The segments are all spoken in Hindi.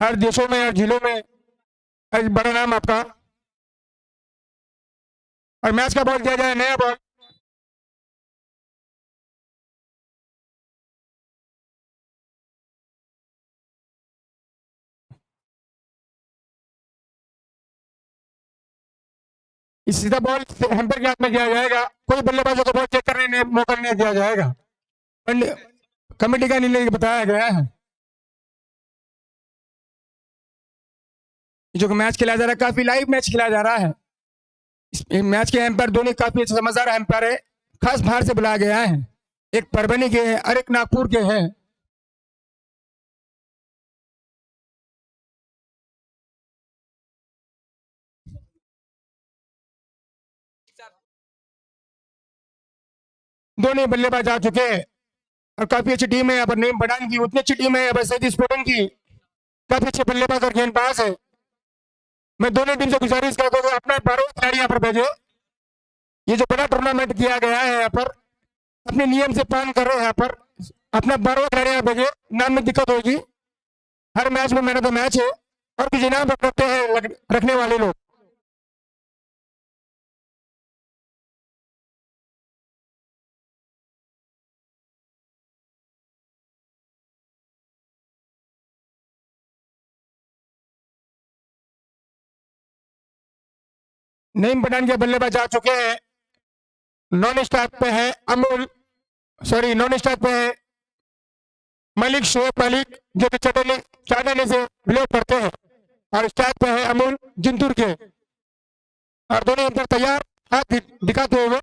हर देशों में, हर जिलों में एक बड़ा नाम आपका। और मैच का बॉल दिया जाए, नया बॉल। इस सीधा बॉल हैम्पर के हाथ में दिया जाएगा। कोई बल्लेबाजों को बॉल चेक करने मौका नहीं दिया जाएगा। कमेटी का निर्णय बताया गया है। जो मैच खेला जा रहा है, काफी लाइव मैच खेला जा रहा है। इस मैच के एम्पायर दोनों काफी समझदार एम्पायर है। खास बाहर से बुलाया गया है। एक परभनी के हैं और एक नागपुर के हैं। दोनों बल्लेबाज आ चुके हैं और काफी अच्छी टीम है यहाँ पर। नेम बढ़ाने की उतनी अच्छी टीम है यहाँ पर सैयद स्पोर्टिंग की। काफी अच्छे बल्लेबाज और गेंदबाज है। मैं दोनों टीम से गुजारिश करता हूँ अपना 12 खिलाड़ी यहाँ पर भेजे। ये जो बड़ा टूर्नामेंट किया गया है यहाँ पर, अपने नियम से पालन कर रहे हैं यहाँ पर। अपना 12 खिलाड़ी यहाँ भेजे, नाम में दिक्कत होगी। हर मैच में मैन ऑफ द मैच है और कुछ इनाम रखते हैं रखने वाले लोग। नेम बनान के बल्लेबाज आ चुके हैं। नॉन स्टार्ट पे है अमूल, सॉरी नॉन स्टार्ट पे है मलिक, शोएब मलिक, जो कि चटनी से बिलोंग करते हैं। और स्टार्ट पे है अमूल जिंतूर के। और दोनों अंदर तैयार, हाथ दिखाते हुए।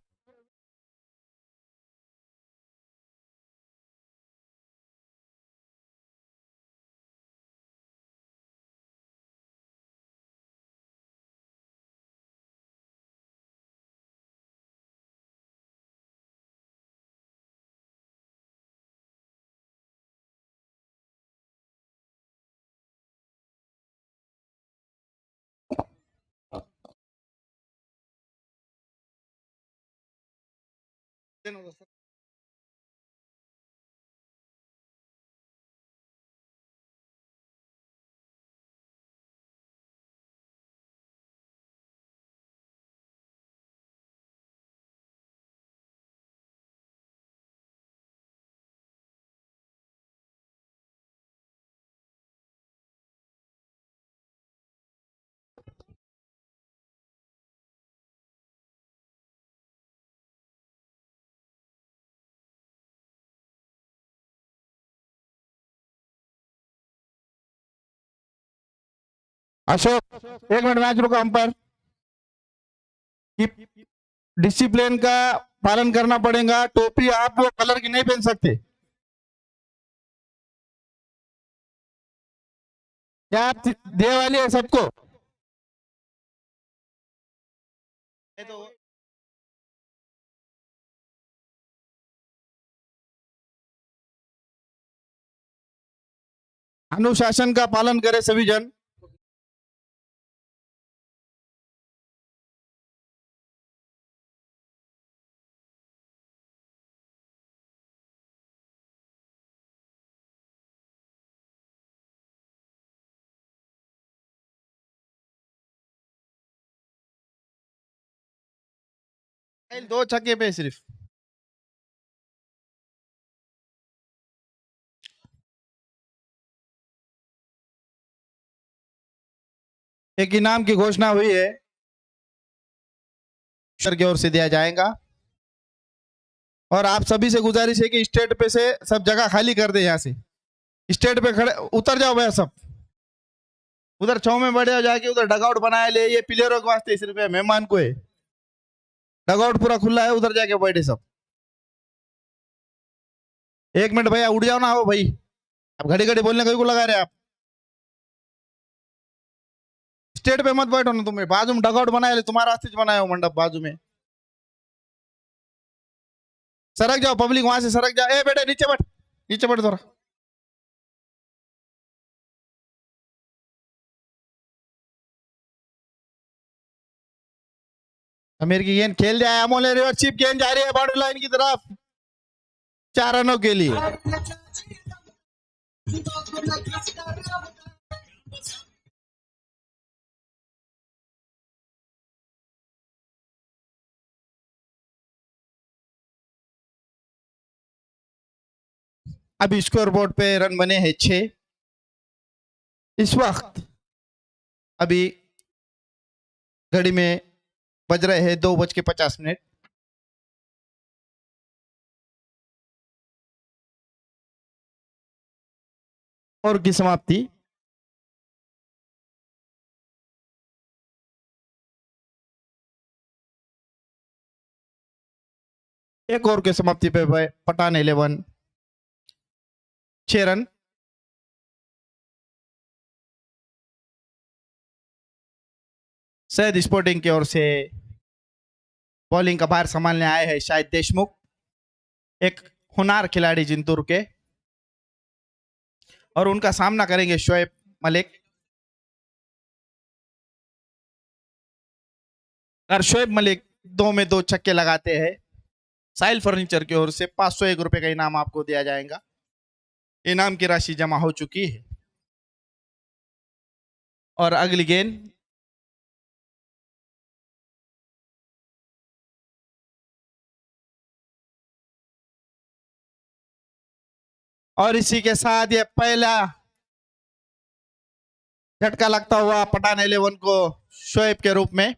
अशोक, एक मिनट मैच रुको। अंपायर डिसिप्लिन का पालन करना पड़ेगा। टोपी आप वो कलर की नहीं पहन सकते। क्या आप दे वाली है सबको? तो अनुशासन का पालन करें सभी जन। दो छक्के पे सिर्फ। एक इनाम की घोषणा हुई है, सर की ओर से दिया जाएगा। और आप सभी से गुजारिश है कि स्टेट पे से सब जगह खाली कर दे। यहाँ से स्टेट पे खड़े उतर जाओ भैया सब। उधर छाव में बैठे जाके, उधर डगआउट बनाया ले। ये प्लेयरों के वास्ते सिर्फ है, मेहमान को है। डगआउट पूरा खुला है, उधर जाके बैठे सब। एक मिनट भैया उठ जाओ ना। हो भाई, अब घड़ी घड़ी बोलने कहीं को लगा रहे आप। स्टेट पे मत बैठो ना, तुम्हें बाजू में डगआउट बनाया ले, तुम्हारा वास्ते बनाया हो मंडप बाजू में। सरक जाओ पब्लिक, वहां से सरक जाओ। ए बेटे नीचे बैठ, नीचे बैठ थोड़ा। अमीर की गेंद खेल जाए। अमोल रिवर्स चिप गेंद जा रही है बाउंड्री लाइन की तरफ, 4 रनों के लिए। अभी स्कोर बोर्ड पे रन बने हैं 6। इस वक्त अभी घड़ी में बज रहे हैं 2:50। ओवर की समाप्ति। एक ओवर की समाप्ति पे पठान 11 6 रन। सैयद स्पोर्टिंग की ओर से बॉलिंग का भार संभालने आए हैं शाहिद देशमुख, एक होनहार खिलाड़ी जिंतूर के, और उनका सामना करेंगे शोएब मलिक। अगर शोएब मलिक 2 में 2 छक्के लगाते हैं, साहिल फर्नीचर की ओर से 501 रुपए का इनाम आपको दिया जाएगा। इनाम की राशि जमा हो चुकी है और अगली गेंद और इसी के साथ ये पहला झटका लगता हुआ पठान 11 को शोएब के रूप में।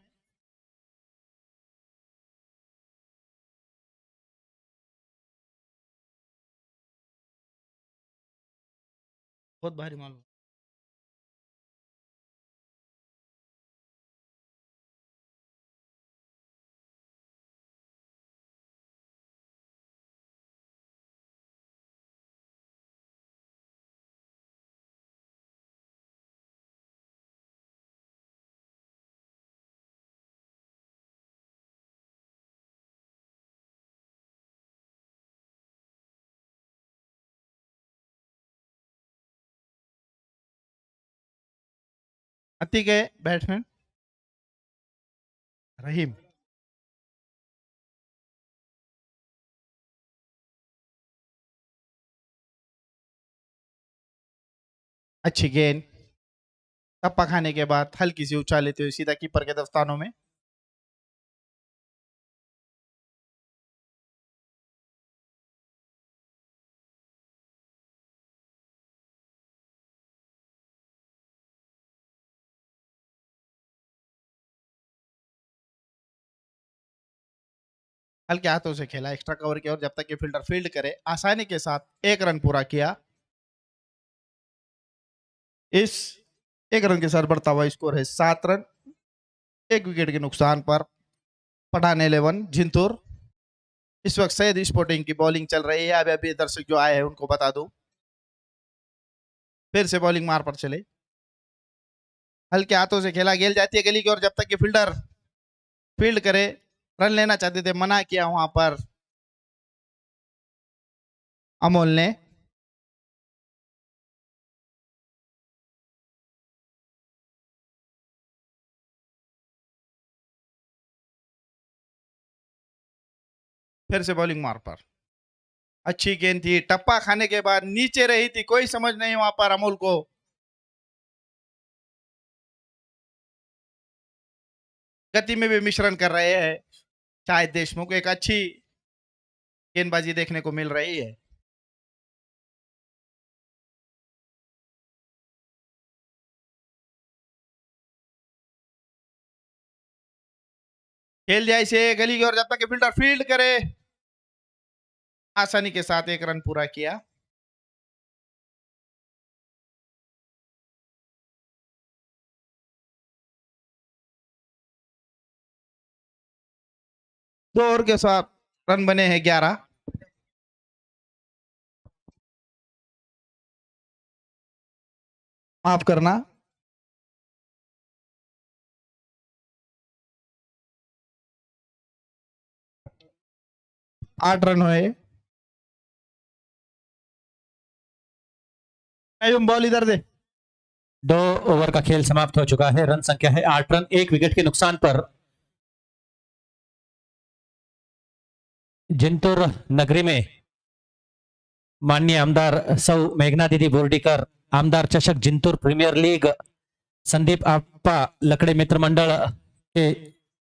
बहुत भारी मालूम। अति के बैट्समैन रहीम। अच्छी गेंद, टप्पा खाने के बाद हल्की सी उछाल लेते हुए सीधा कीपर के दस्तानों में। हल्के हाथों से खेला, एक्स्ट्रा कवर किया और जब तक कि फील्डर फील्ड करे आसानी के साथ 1 रन पूरा किया। इस 1 रन के साथ बढ़ता हुआ स्कोर है 7 रन। 1 विकेट के नुकसान पर पठान 11 जिंतूर। इस वक्त सैयद स्पोर्टिंग की बॉलिंग चल रही है। अभी अभी दर्शक जो आए हैं उनको बता दूं, फिर से बॉलिंग मार पर चले। हल्के हाथों से खेला, गेंद जाती है गली की ओर जब तक कि फील्डर फील्ड करे। रन लेना चाहते थे, मना किया वहां पर अमोल ने। फिर से बॉलिंग मार पर अच्छी गेंद थी, टप्पा खाने के बाद नीचे रही थी, कोई समझ नहीं वहां पर अमोल को। गति में भी मिश्रण कर रहे हैं शाहिद देशमुख। एक अच्छी गेंदबाजी देखने को मिल रही है। खेल जाए से गली की ओर जब तक कि फील्डर फील्ड करे। आसानी के साथ 1 रन पूरा किया। दो ओवर के साथ रन बने हैं 11। माफ करना, 8 रन हुए। बॉल इधर दे। 2 ओवर का खेल समाप्त हो चुका है। रन संख्या है 8 रन। 1 विकेट के नुकसान पर जिंतूर नगरी में माननीय आमदार सौ मेघना दीदी बोर्डीकर, आमदार चषक जिंतूर प्रीमियर लीग संदीप आपा लकड़े मित्र मंडल के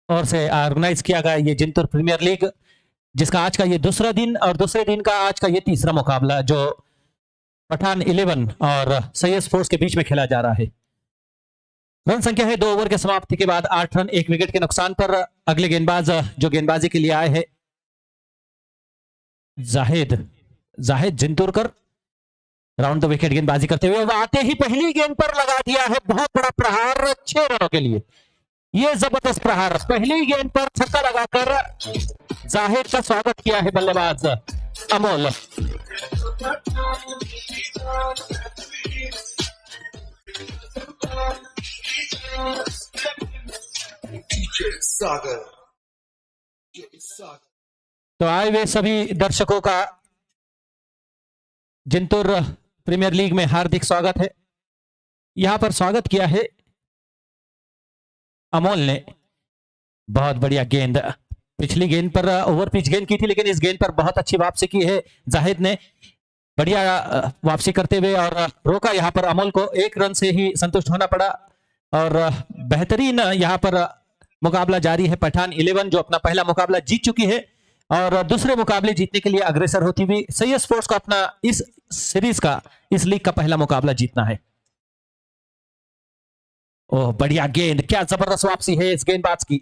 ओर से ऑर्गेनाइज किया गया ये जिंतूर प्रीमियर लीग, जिसका आज का ये दूसरा दिन और दूसरे दिन का आज का ये तीसरा मुकाबला जो पठान 11 और सैयद स्पोर्ट्स के बीच में खेला जा रहा है। रन संख्या है 2 ओवर के समाप्ति के बाद 8 रन 1 विकेट के नुकसान पर। अगले गेंदबाज जो गेंदबाजी के लिए आए हैं जाहिद जिंतुरकर, राउंड द विकेट गेंदबाजी करते हुए वो आते ही पहली गेंद पर लगा दिया है बहुत बड़ा प्रहार 6 रनों के लिए। ये जबरदस्त प्रहार, पहली गेंद पर छक्का लगाकर जाहिद का स्वागत किया है बल्लेबाज अमोल। तो आए हुए सभी दर्शकों का जिंतुर प्रीमियर लीग में हार्दिक स्वागत है। यहां पर स्वागत किया है अमोल ने। बहुत बढ़िया गेंद, पिछली गेंद पर ओवर पिच गेंद की थी, लेकिन इस गेंद पर बहुत अच्छी वापसी की है जाहिद ने, बढ़िया वापसी करते हुए और रोका। यहां पर अमोल को 1 रन से ही संतुष्ट होना पड़ा और बेहतरीन यहां पर मुकाबला जारी है। पठान 11 जो अपना पहला मुकाबला जीत चुकी है और दूसरे मुकाबले जीतने के लिए अग्रसर होती हुई सैयद स्पोर्ट्स को अपना इस सीरीज का, इस लीग का पहला मुकाबला जीतना है। ओह बढ़िया गेंद, क्या जबरदस्त वापसी है इस गेंदबाज की।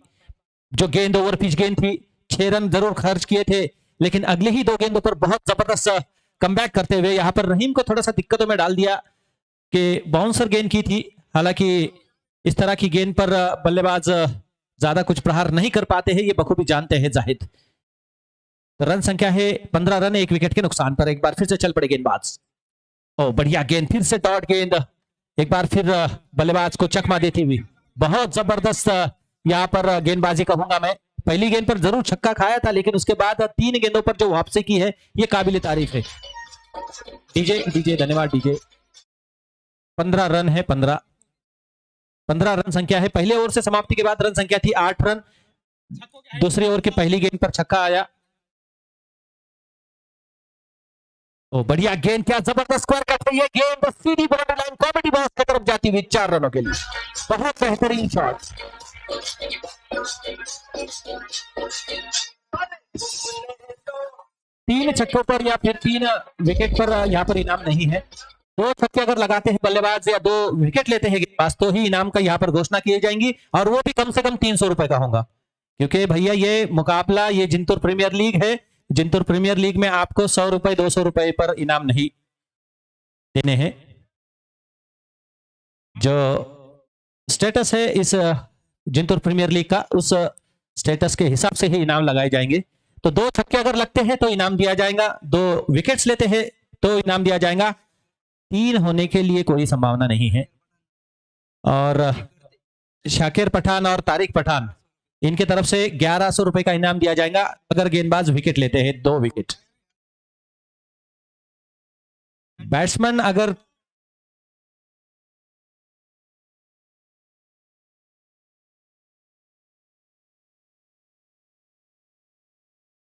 जो गेंद ओवर पिच गेंद थी, 6 रन जरूर खर्च किए थे, लेकिन अगले ही 2 गेंदों पर बहुत जबरदस्त कमबैक करते हुए यहां पर रहीम को थोड़ा सा दिक्कतों में डाल दिया कि बाउंसर गेंद की थी। हालांकि इस तरह की गेंद पर बल्लेबाज ज्यादा कुछ प्रहार नहीं कर पाते हैं, ये बखूबी जानते हैं जाहिद। रन संख्या है 15 रन 1 विकेट के नुकसान पर। एक बार फिर से चल पड़े गेंदबाज। ओ बढ़िया गेंद, फिर से डॉट गेंद, एक बार फिर बल्लेबाज को चकमा देती हुई बहुत जबरदस्त यहां पर गेंदबाजी कहूंगा मैं। पहली गेंद पर जरूर छक्का खाया था, लेकिन उसके बाद 3 गेंदों पर जो वापसी की है ये काबिल तारीफ है। डीजे धन्यवाद डीजे। 15 रन है, 15 रन संख्या है। पहले ओवर से समाप्ति के बाद रन संख्या थी 8 रन। दूसरे ओवर की पहली गेंद पर छक्का आया। ओ बढ़िया गेंद, क्या जबरदस्त स्क्वायर कट है ये गेंद, सीधी बॉर्डर लाइन कॉमेडी बॉक्स की तरफ जाती हुई 4 रनों के लिए। बहुत बेहतरीन शॉट। 3 छक्कों पर या फिर 3 विकेट पर यहाँ पर इनाम नहीं है। 2 छक्के अगर लगाते हैं बल्लेबाज या 2 विकेट लेते हैं गेंदबाज तो ही इनाम का यहाँ पर घोषणा की जाएंगी, और वो भी कम से कम 300 रुपए का होगा। क्योंकि भैया ये मुकाबला, ये जिंतुर प्रीमियर लीग है। जिंतुर प्रीमियर लीग में आपको 100 रुपए 200 रुपए पर इनाम नहीं देने हैं। जो स्टेटस है इस जिंतुर प्रीमियर लीग का, उस स्टेटस के हिसाब से ही इनाम लगाए जाएंगे। तो 2 छक्के अगर लगते हैं तो इनाम दिया जाएगा, 2 विकेट्स लेते हैं तो इनाम दिया जाएगा। 3 होने के लिए कोई संभावना नहीं है। और शाकिर पठान और तारिक पठान, इनके तरफ से 1100 रुपए का इनाम दिया जाएगा अगर गेंदबाज विकेट लेते हैं, 2 विकेट। बैट्समैन अगर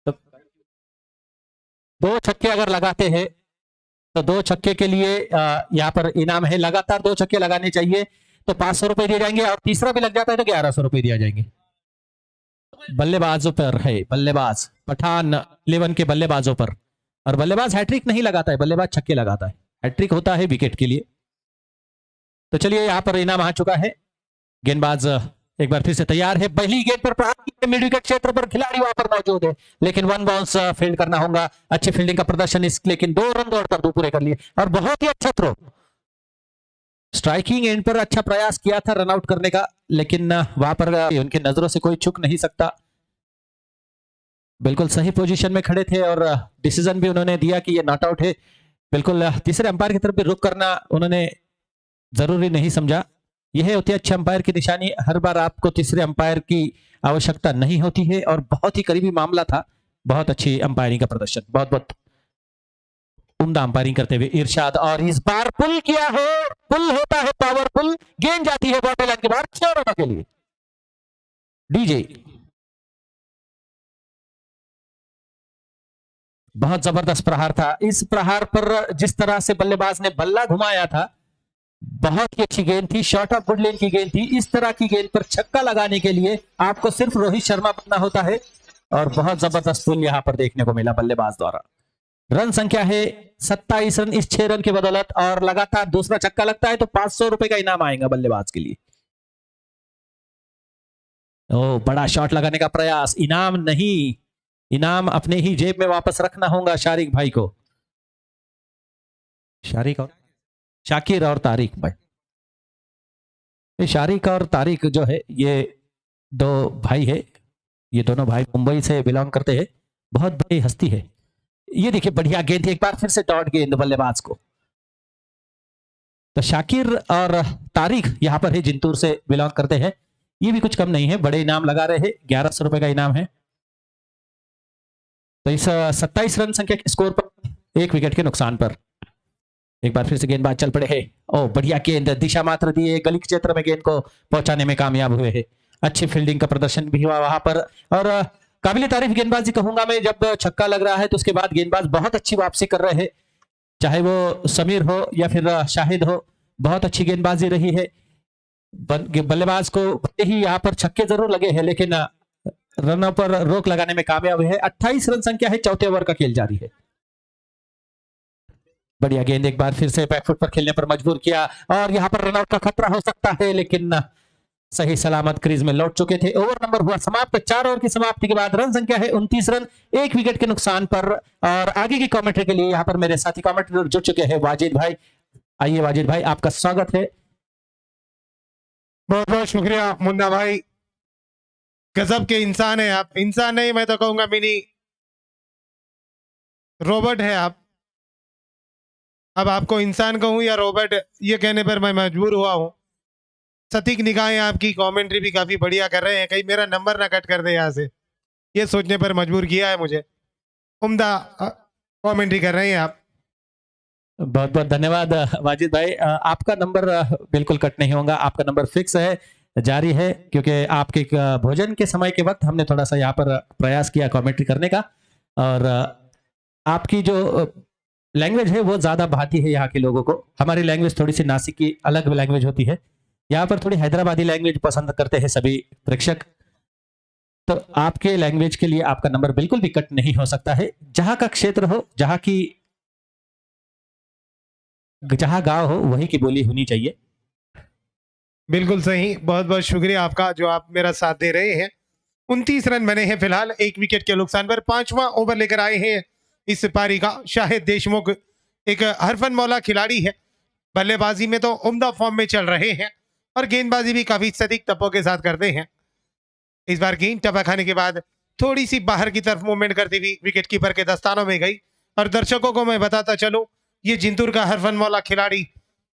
तो 2 छक्के अगर लगाते हैं तो 2 छक्के के लिए यहां पर इनाम है। लगातार 2 छक्के लगाने चाहिए तो 500 रुपए दिए जाएंगे, और तीसरा भी लग जाता है तो 1100 रुपए दिया जाएंगे। बल्लेबाजों पर है, बल्लेबाज पठान 11 के बल्लेबाजों पर। और बल्लेबाज हैट्रिक नहीं लगाता है, बल्लेबाज छक्के लगाता है। हैट्रिक होता है विकेट के लिए। तो चलिए यहां पर इनाम आ चुका है। गेंदबाज एक बार फिर से तैयार है। पहली गेंद पर प्रहार, मिड विकेट क्षेत्र पर खिलाड़ी वहां पर मौजूद है, लेकिन 1 बाउंस फील्ड करना होगा। अच्छे फील्डिंग का प्रदर्शन, लेकिन 2 रन दौड़ कर 2 पूरे कर लिए, और बहुत ही अच्छा थ्रो। स्ट्राइकिंग एंड पर अच्छा प्रयास किया था रन आउट करने का, लेकिन वहां पर उनकी नजरों से कोई चूक नहीं सकता। बिल्कुल सही पोजीशन में खड़े थे और डिसीजन भी उन्होंने दिया कि ये नॉट आउट है। बिल्कुल तीसरे अंपायर की तरफ भी रुक करना उन्होंने जरूरी नहीं समझा। यह होती है अच्छे अंपायर की निशानी। हर बार आपको तीसरे अंपायर की आवश्यकता नहीं होती है, और बहुत ही करीबी मामला था। बहुत अच्छी अंपायरिंग का प्रदर्शन, बहुत बहुत उम्दा अंपायरिंग करते हुए इरशाद। और इस बार पुल किया है, पुल होता है पावरफुल, गेंद जाती है बॉर्डर लाइन के बाहर 6 रनों के लिए। डीजे बहुत जबरदस्त प्रहार था। इस प्रहार पर जिस तरह से बल्लेबाज ने बल्ला घुमाया था, बहुत ही अच्छी गेंद थी, शॉर्ट ऑफ गुडलेन की गेंद थी। इस तरह की गेंद पर छक्का लगाने के लिए आपको सिर्फ रोहित शर्मा बनना होता है, और बहुत जबरदस्त पुल यहां पर देखने को मिला बल्लेबाज द्वारा। रन संख्या है 27 रन इस 6 रन की बदौलत, और लगातार दूसरा छक्का लगता है तो 500 रुपए का इनाम आएगा बल्लेबाज के लिए। ओ, बड़ा शॉट लगाने का प्रयास, इनाम नहीं, इनाम अपने ही जेब में वापस रखना होगा शारिक भाई को। शाकिर और तारिक भाई, ये शारिक और तारिक जो है ये दो भाई है, ये दोनों भाई मुंबई से बिलोंग करते हैं, बहुत बड़ी हस्ती है। ये देखिए बढ़िया गेंद, एक बार फिर से डॉट गेंद बल्लेबाज को। तो शाकिर और तारिक यहां पर है, जिंतूर से बिलोंग करते हैं। ये भी कुछ कम नहीं है, बड़े इनाम लगा रहे हैं, 1100 रुपए का इनाम है। तो इस 27 रन संख्या के स्कोर पर 1 विकेट के नुकसान पर एक बार फिर से गेंदबाज चल पड़े हैं। ओ, बढ़िया गेंद, दिशा मात्र दिए, गली के क्षेत्र में गेंद को पहुंचाने में कामयाब हुए हैं। अच्छी फील्डिंग का प्रदर्शन भी हुआ वहां पर, और काबिल तारीफ गेंदबाजी कहूंगा मैं। जब छक्का लग रहा है तो उसके बाद गेंदबाज बहुत अच्छी वापसी कर रहे हैं, चाहे वो समीर हो या फिर शाहिद हो, बहुत अच्छी गेंदबाजी रही है। बल्लेबाज को भले ही यहाँ पर छक्के जरूर लगे हैं, लेकिन रनों पर रोक लगाने में कामयाब हुए हैं। 28 रन संख्या है, चौथे ओवर का खेल जारी है। बढ़िया गेंद, एक बार फिर से बैकफुट पर खेलने पर मजबूर किया, और यहां पर रनआउट का खतरा हो सकता है, लेकिन सही सलामत क्रीज में लौट चुके थे। ओवर नंबर हुआ समाप्त। 4 ओवर की समाप्ति के बाद रन संख्या है 29 रन, 1 विकेट के नुकसान पर। और आगे की कमेंट्री के लिए यहां पर मेरे साथी कमेंटेटर जुड़ चुके हैं, वाजिद भाई। आइए वाजिद भाई, आपका स्वागत है। बहुत बहुत शुक्रिया मुन्ना भाई, गजब के इंसान है आप। इंसान नहीं, मैं तो कहूंगा मिनी रोबोट है आप। अब आपको इंसान कहूं या रोबोट, ये कहने पर मैं मजबूर हुआ हूं। सटीक निगाहें आपकी, कमेंट्री भी काफी बढ़िया कर रहे हैं, कहीं मेरा नंबर ना कट कर दे यहाँ से, ये सोचने पर मजबूर किया है मुझे। उम्दा कमेंट्री कर रहे हैं आप। बहुत बहुत धन्यवाद वाजिद भाई। आपका नंबर बिल्कुल कट नहीं होगा, आपका नंबर फिक्स है, जारी है, क्योंकि आपके भोजन के समय के वक्त हमने थोड़ा सा यहाँ पर प्रयास किया कमेंट्री करने का, और आपकी जो लैंग्वेज है वो ज्यादा भाती है यहाँ के लोगों को। हमारी लैंग्वेज थोड़ी सी नासिक की अलग लैंग्वेज होती है, यहाँ पर थोड़ी हैदराबादी लैंग्वेज पसंद करते हैं सभी प्रेक्षक। तो आपके लैंग्वेज के लिए आपका नंबर बिल्कुल भी कट नहीं हो सकता है। जहां का क्षेत्र हो, जहां गांव हो, वही की बोली होनी चाहिए। बिल्कुल सही, बहुत बहुत शुक्रिया आपका जो आप मेरा साथ दे रहे हैं। 29 रन बने हैं फिलहाल, 1 विकेट के नुकसान पर। 5वां ओवर लेकर आए हैं इस पारी का शाहिद देशमुख, एक हरफन मौला खिलाड़ी है। बल्लेबाजी में तो उम्दा फॉर्म में चल रहे हैं, और गेंदबाजी भी काफी सटीक टप्पों के साथ करते हैं। इस बार गेंद टपा खाने के बाद थोड़ी सी बाहर की तरफ मूवमेंट करती हुई विकेट कीपर के दस्तानों में गई। और दर्शकों को मैं बताता चलूं, ये जिंतूर का हरफन मौला खिलाड़ी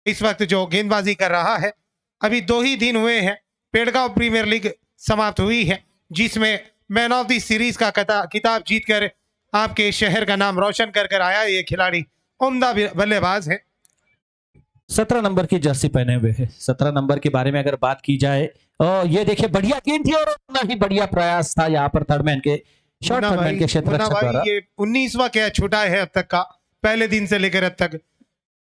इस वक्त जो गेंदबाजी कर रहा है, अभी 2 ही दिन हुए हैं, पेड़गांव प्रीमियर लीग समाप्त हुई है, जिसमें मैन ऑफ द सीरीज का किताब जीतकर आपके शहर का नाम रोशन कर आया ये खिलाड़ी। उम्दा बल्लेबाज है, 17 नंबर की जर्सी पहने हुए है। 17 नंबर के बारे में अगर बात की जाए, ये देखिए बढ़िया गेंद थी, और उतना ही बढ़िया प्रयास था यहाँ पर थर्डमैन के, शॉर्ट थर्डमैन के क्षेत्र द्वारा। ये 19वां क्या छूटा है अब तक का, पहले दिन से लेकर अब तक,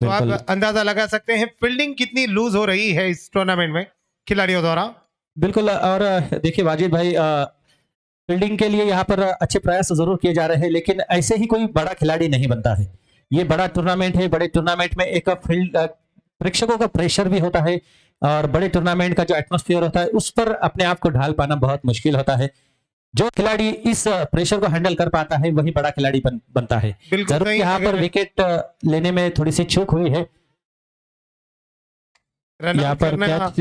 तो आप अंदाजा लगा सकते हैं फील्डिंग कितनी लूज हो रही है इस टूर्नामेंट में खिलाड़ियों द्वारा। बिल्कुल, और देखिए वाजिद भाई, फील्डिंग के लिए यहाँ पर अच्छे प्रयास जरूर किए जा रहे हैं, लेकिन ऐसे ही कोई बड़ा खिलाड़ी नहीं बनता है। ये बड़ा टूर्नामेंट है, बड़े टूर्नामेंट में एक फील्ड प्रेक्षकों का प्रेशर भी होता है, और बड़े टूर्नामेंट का जो एटमॉस्फेयर होता है उस पर अपने आप को ढाल पाना बहुत मुश्किल होता है। जो खिलाड़ी इस प्रेशर को हैंडल कर पाता है वही बड़ा खिलाड़ी बनता है। जरूर यहाँ पर विकेट लेने में थोड़ी सी चूक हुई है। यहाँ पर कैच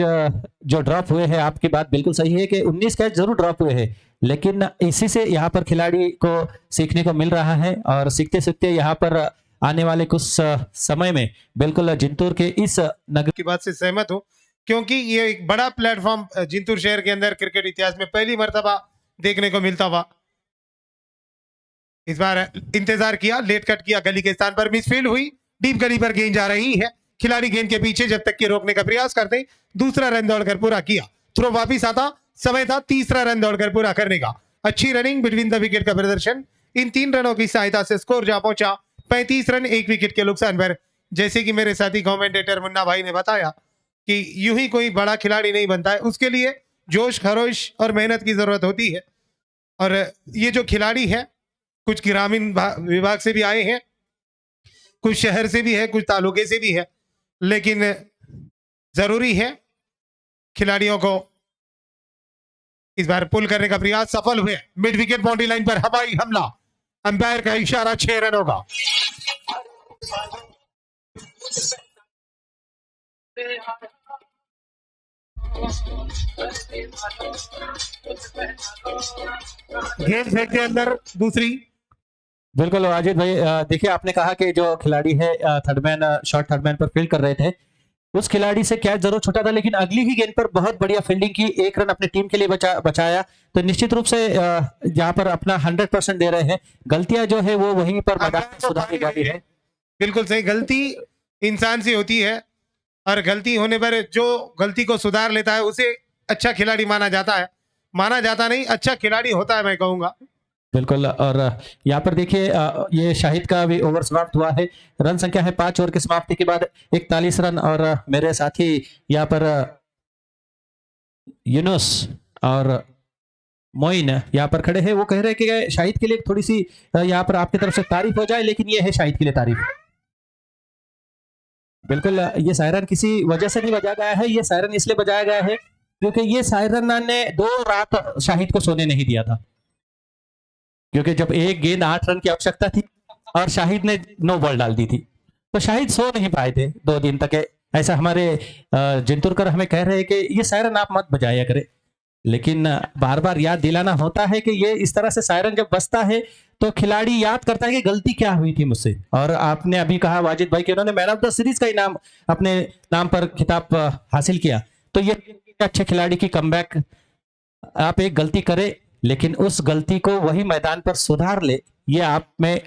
जो ड्रॉप हुए हैं, आपकी बात बिल्कुल सही है कि 19 कैच जरूर ड्रॉप हुए हैं, लेकिन इसी से यहाँ पर खिलाड़ी को सीखने को मिल रहा है, और सीखते सीखते यहाँ पर आने वाले कुछ समय में बिल्कुल जिंतूर के इस नगर की बात से सहमत हूं, क्योंकि ये एक बड़ा प्लेटफॉर्म जिंतूर शहर के अंदर क्रिकेट इतिहास में पहली मर्तबा देखने को मिलता हुआ। इस बार इंतजार किया, लेट कट किया, गली के स्थान पर मिसफील्ड हुई, डीप गली पर गेंद जा रही है, खिलाड़ी गेंद के पीछे जब तक कि रोकने का प्रयास करते, दूसरा रन दौड़कर पूरा किया, थ्रो वापिस आता, समय था तीसरा रन दौड़कर पूरा करने का। अच्छी रनिंग, बिटवीन द विकेट का प्रदर्शन, इन 3 रनों की सहायता से स्कोर जा पहुंचा 35 रन 1 विकेट के नुकसान पर। जैसे कि मेरे साथी कमेंटेटर मुन्ना भाई ने बताया कि यूं ही कोई बड़ा खिलाड़ी नहीं बनता है, उसके लिए जोश खरोश और मेहनत की जरूरत होती है। और ये जो खिलाड़ी है कुछ ग्रामीण विभाग से भी आए हैं, कुछ शहर से भी है, कुछ तालुके से भी है, लेकिन जरूरी है खिलाड़ियों को इस बार पुल करने का प्रयास सफल हुए। मिड विकेट बाउंड्री लाइन पर हवाई हमला, अंपायर का इशारा 6 रनों का। गेंद फेंक के अंदर दूसरी। बिल्कुल अजित भाई, देखिए आपने कहा कि जो खिलाड़ी है थर्डमैन, शॉर्ट थर्डमैन पर फील्ड कर रहे थे, उस खिलाड़ी से कैच जरूर छूटा था, लेकिन अगली ही गेंद पर बहुत बढ़िया फील्डिंग की, 1 रन अपनी टीम के लिए बचाया। तो निश्चित रूप से यहाँ पर अपना 100% दे रहे हैं। गलतियां जो है वो वहीं पर मैदान में सुधारी जाती है। बिल्कुल सही, गलती इंसान से होती है और गलती होने पर जो गलती को सुधार लेता है उसे अच्छा खिलाड़ी माना जाता है। माना जाता नहीं, अच्छा खिलाड़ी होता है, मैं कहूंगा। बिल्कुल। और यहाँ पर देखिए ये शाहिद का भी ओवर समाप्त हुआ है। रन संख्या है 5 ओवर की समाप्ति के बाद 41 रन। और मेरे साथी यहाँ पर यूनुस और मोइन यहाँ पर खड़े हैं, वो कह रहे हैं कि शाहिद के लिए थोड़ी सी यहाँ पर आपकी तरफ से तारीफ हो जाए, लेकिन ये है शाहिद के लिए तारीफ। बिल्कुल, ये सायरन किसी वजह से नहीं बजाया गया है, ये सायरन इसलिए बजाया गया है क्योंकि ये सायरन ने 2 रात शाहिद को सोने नहीं दिया था, क्योंकि जब एक गेंद 8 रन की आवश्यकता थी और शाहिद ने 9 बॉल डाल दी थी, तो शाहिद सो नहीं पाए थे 2 दिन तक। ऐसा हमारे जिंतुरकर हमें कह रहे हैं कि ये सायरन आप मत बजाया करे, लेकिन बार बार याद दिलाना होता है कि ये इस तरह से सायरन जब बजता है तो खिलाड़ी याद करता है कि गलती क्या हुई थी मुझसे। और आपने अभी कहा वाजिद भाई कि उन्होंने मैन ऑफ द सीरीज का इनाम अपने नाम पर खिताब हासिल किया, तो ये अच्छे खिलाड़ी की कमबैक। आप एक गलती करे लेकिन उस गलती को वही मैदान पर सुधार ले, ये आप में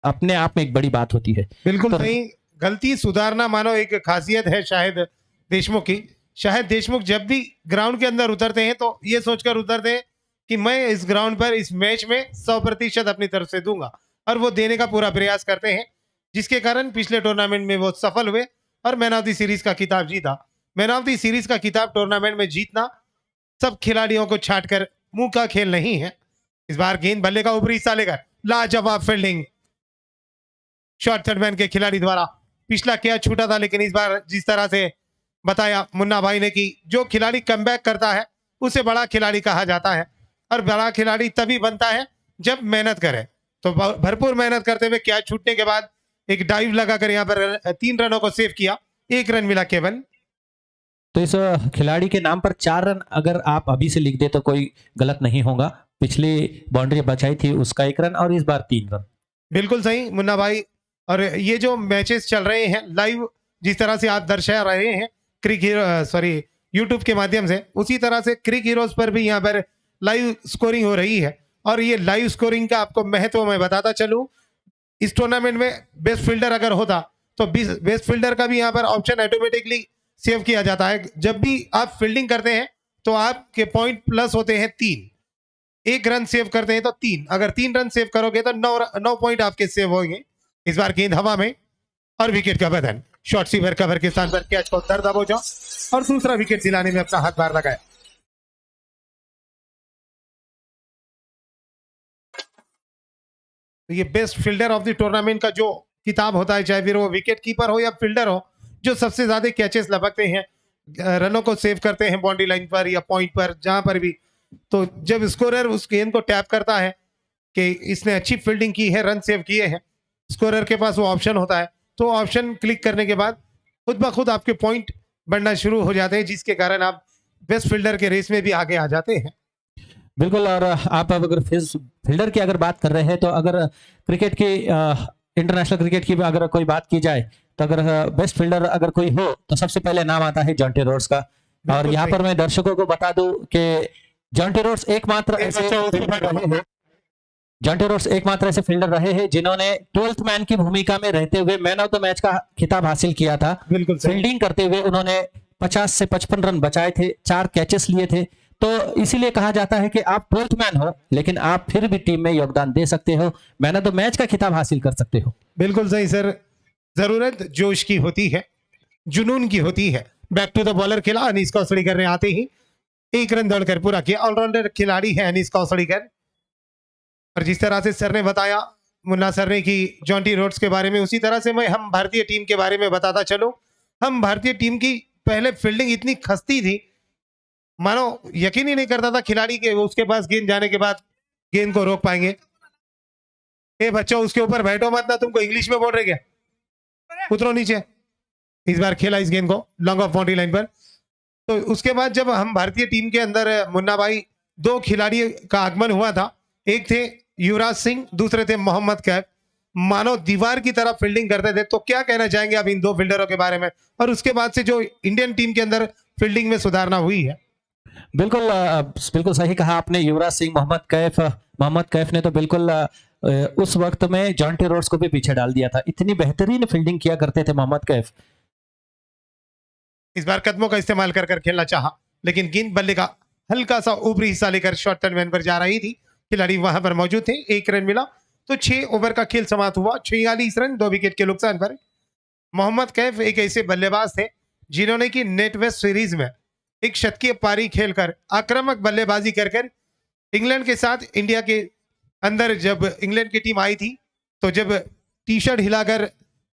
अपने आप में एक बड़ी बात होती है। बिल्कुल तो- सही, गलती सुधारना मानो एक खासियत है शाहिद देशमुख की। शाहिद देशमुख जब भी ग्राउंड के अंदर उतरते हैं तो ये सोचकर उतरते हैं कि मैं इस ग्राउंड पर इस मैच में 100% अपनी तरफ से दूंगा, और वो देने का पूरा प्रयास करते हैं, जिसके कारण पिछले टूर्नामेंट में वो सफल हुए और मैन ऑफ द सीरीज का खिताब जीता। मैन ऑफ द सीरीज का खिताब टूर्नामेंट में जीतना सब खिलाड़ियों को छाटकर मुंह का खेल नहीं है। इस बार गेंद बल्ले का ऊपरी हिस्सा लेकर लाजवाब फील्डिंग शॉर्ट थर्डमैन के खिलाड़ी द्वारा। पिछला क्या छूटा था, लेकिन इस बार जिस तरह से बताया मुन्ना भाई ने कि जो खिलाड़ी कमबैक करता है उसे बड़ा खिलाड़ी कहा जाता है, और बड़ा खिलाड़ी तभी बनता है जब मेहनत करे। तो भरपूर मेहनत करते हुए क्या छूटने के बाद एक डाइव लगाकर यहाँ पर 3 रनों को सेव किया, 1 रन मिला केवल। तो इस खिलाड़ी के नाम पर 4 रन अगर आप अभी से लिख दे तो कोई गलत नहीं होगा। पिछली बाउंड्री बचाई थी उसका 1 रन और इस बार 3 रन। बिल्कुल सही मुन्ना भाई। और ये जो मैचेस चल रहे हैं लाइव, जिस तरह से आप दर्शा रहे हैं यूट्यूब के माध्यम से, उसी तरह से क्रिक हीरोज पर भी यहाँ पर लाइव स्कोरिंग हो रही है। और ये लाइव स्कोरिंग का आपको महत्व मैं बताता चलूं, इस टूर्नामेंट में बेस्ट फील्डर अगर होता तो बेस्ट फील्डर का भी यहाँ पर ऑप्शन ऑटोमेटिकली सेव किया जाता है। जब भी आप फील्डिंग करते हैं तो आपके पॉइंट प्लस होते हैं 3। 1 रन सेव करते हैं तो 3, अगर 3 रन सेव करोगे तो 9 पॉइंट आपके सेव होंगे। इस बार गेंद हवा में और विकेट का बदन, शॉर्ट सीवर कवर के स्थान पर कैच को दर दबोचा और दूसरा विकेट दिलाने में अपना हाथ बाहर लगाया। तो ये best fielder of the tournament का जो किताब होता है, चाहे फिर वो विकेट कीपर हो या फील्डर हो, जो सबसे ज्यादा कैचेस लपकते हैं, रनों को सेव करते हैं बाउंड्री लाइन पर या पॉइंट पर, जहां पर भी। तो जब स्कोरर उस गेंद को टैप करता है कि इसने अच्छी फील्डिंग की है, रन सेव किए हैं, स्कोरर के पास वो ऑप्शन होता है, तो ऑप्शन क्लिक करने के बाद खुद ब खुद आपके पॉइंट बढ़ना शुरू हो जाते हैं, जिसके कारण आप बेस्ट फील्डर के रेस में भी आगे आ जाते हैं। बिल्कुल। और आप अगर फील्डर की अगर बात कर रहे हैं तो अगर क्रिकेट की इंटरनेशनल क्रिकेट की अगर कोई बात की जाए तो अगर बेस्ट फील्डर अगर कोई हो तो सबसे पहले नाम आता है जॉन्टी रोड्स का। और यहाँ पर मैं दर्शकों को बता दूं कि जॉन्टी रोड्स एकमात्र ऐसे फील्डर रहे हैं, जॉन्टी रोड्स एकमात्र ऐसे फील्डर रहे हैं जिन्होंने 12th मैन की भूमिका में रहते हुए मैन ऑफ द मैच का खिताब हासिल किया था। बिल्कुल सही। फील्डिंग करते हुए उन्होंने 50 से 55 रन बचाए थे, 4 कैचेस लिए थे। तो इसीलिए कहा जाता है कि आप 12th मैन हो लेकिन आप फिर भी टीम में योगदान दे सकते हो, मैन ऑफ द मैच का खिताब हासिल कर सकते हो। बिल्कुल सही सर। जरूरत जोश की होती है, जुनून की होती है। बैक टू द बॉलर खेला अनीस कौसड़ीकर ने, आते ही 1 रन दौड़कर पूरा किया। ऑलराउंडर खिलाड़ी है अनीस कौसड़ीकर। और जिस तरह से सर ने बताया मुन्ना सर ने की जॉन्टी रोड्स के बारे में, उसी तरह से मैं हम भारतीय टीम के बारे में बताता चलूं। हम भारतीय टीम की पहले फील्डिंग इतनी खस्ती थी, मानो यकीन ही नहीं करता था खिलाड़ी के उसके पास गेंद जाने के बाद गेंद को रोक पाएंगे। ए बच्चों, उसके ऊपर बैठो मत ना, तुमको इंग्लिश में बोल रहे क्या? उतरो नीचे। इस बार खेला इस गेंद को लॉन्ग ऑफ बाउंड्री लाइन पर। तो उसके बाद जब हम भारतीय टीम के अंदर मुन्ना भाई 2 खिलाड़ी का आगमन हुआ था, एक थे युवराज सिंह, दूसरे थे मोहम्मद कैफ। मानो दीवार की तरह फील्डिंग करते थे। तो क्या कहना चाहेंगे आप इन 2 फील्डरों के बारे में, और उसके बाद से जो इंडियन टीम के अंदर फील्डिंग में सुधारना हुई है? बिल्कुल बिल्कुल सही कहा आपने। युवराज सिंह, मोहम्मद कैफ ने तो बिल्कुल उस वक्त में जॉन्टी रोड्स को भी पीछे डाल दिया था। इतनी बेहतरीन फील्डिंग किया करते थे मोहम्मद कैफ। इस बार कदमों का इस्तेमाल कर कर खेलना चाहा, लेकिन गेंद बल्ले का हल्का सा ऊपरी हिस्सा लेकर शॉर्ट टर्न पर जा रही थी। खिलाड़ी वहां पर मौजूद थे। 1 रन मिला तो 6 ओवर का खेल समाप्त हुआ। 46 रन 2 विकेट के नुकसान पर। मोहम्मद कैफ एक ऐसे बल्लेबाज थे जिन्होंने की नेट वेस्ट सीरीज में एक शतकीय पारी खेलकर आक्रामक बल्लेबाजी कर कर इंग्लैंड के साथ इंडिया के अंदर जब इंग्लैंड की टीम आई थी, तो जब टी शर्ट हिलाकर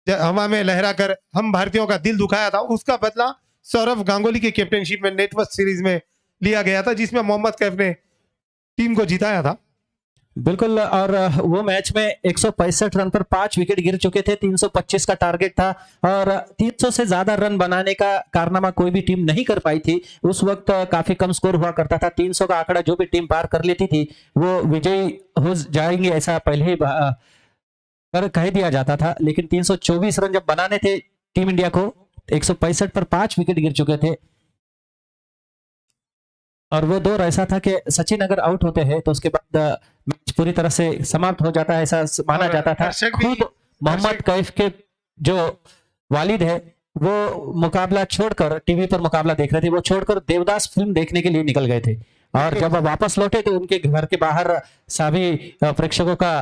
हवा में लहराकर हम भारतीयों का दिल दुखाया था, उसका बदला सौरव गांगुली की कैप्टनशिप में नेट वेस्ट सीरीज में लिया गया था, जिसमें मोहम्मद कैफ ने टीम को जिताया था। बिल्कुल। और वो मैच में 165 रन पर 5 विकेट गिर चुके थे। 325 का टारगेट था और 300 से ज्यादा रन बनाने का कारनामा कोई भी टीम नहीं कर पाई थी। उस वक्त काफी कम स्कोर हुआ करता था। 300 का आंकड़ा जो भी टीम पार कर लेती थी वो विजयी हो जाएंगे, ऐसा पहले ही कर कह दिया जाता था। लेकिन 324 रन जब बनाने थे टीम इंडिया को, 165 पर 5 विकेट गिर चुके थे। और वो दौर ऐसा था कि सचिन अगर आउट होते हैं तो उसके बाद मैच पूरी तरह से समाप्त हो जाता है, ऐसा माना जाता था। खुद मोहम्मद कैफ के जो वालिद है वो मुकाबला छोड़कर, टीवी पर मुकाबला देख रहे थे, वो छोड़कर देवदास फिल्म देखने के लिए निकल गए थे। और जब वापस लौटे तो उनके घर के बाहर सभी प्रेक्षकों का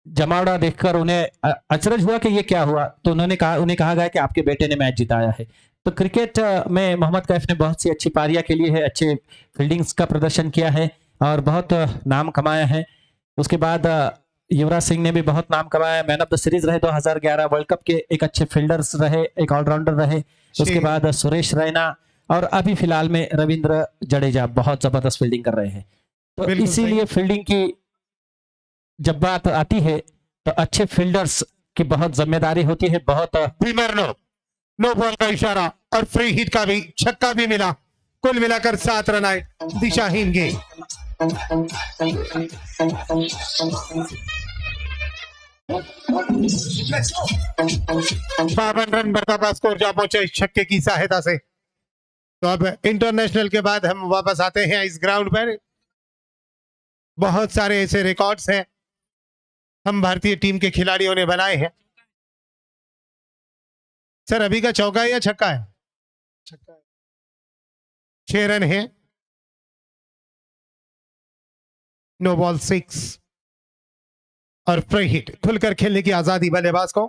जमावड़ा देखकर उन्हें अचरज हुआ कि ये क्या हुआ। तो उन्हें कहा गया कि आपके बेटे ने मैच जिताया है। तो क्रिकेट में मोहम्मद कैफ ने बहुत सी अच्छी पारियां खेली है, अच्छे फील्डिंग्स का प्रदर्शन किया है और बहुत नाम कमाया है। उसके बाद युवराज सिंह ने भी बहुत नाम कमाया। मैन ऑफ द सीरीज रहे 2011 वर्ल्ड कप के, एक अच्छे फील्डर्स रहे, एक ऑलराउंडर रहे। उसके बाद सुरेश रैना और अभी फिलहाल में रविंद्र जडेजा बहुत जबरदस्त फील्डिंग कर रहे हैं। तो इसीलिए फील्डिंग की जब बात आती है तो अच्छे फील्डर्स की बहुत जिम्मेदारी होती है। बहुत नो बॉल का इशारा और फ्री हिट का भी छक्का भी मिला। कुल मिलाकर 7 रन आए। दिशाहीन गेंद। 52 रन बरकरार स्कोर जा पहुंचे इस छक्के की सहायता से। तो अब इंटरनेशनल के बाद हम वापस आते हैं इस ग्राउंड पर। बहुत सारे ऐसे रिकॉर्ड्स हैं हम भारतीय टीम के खिलाड़ियों ने बनाए हैं। सर अभी का चौका है या छक्का है? छक्का है। 6 रन है। नो बॉल 6 और फ्री हिट। खुलकर खेलने की आजादी बल्लेबाज को,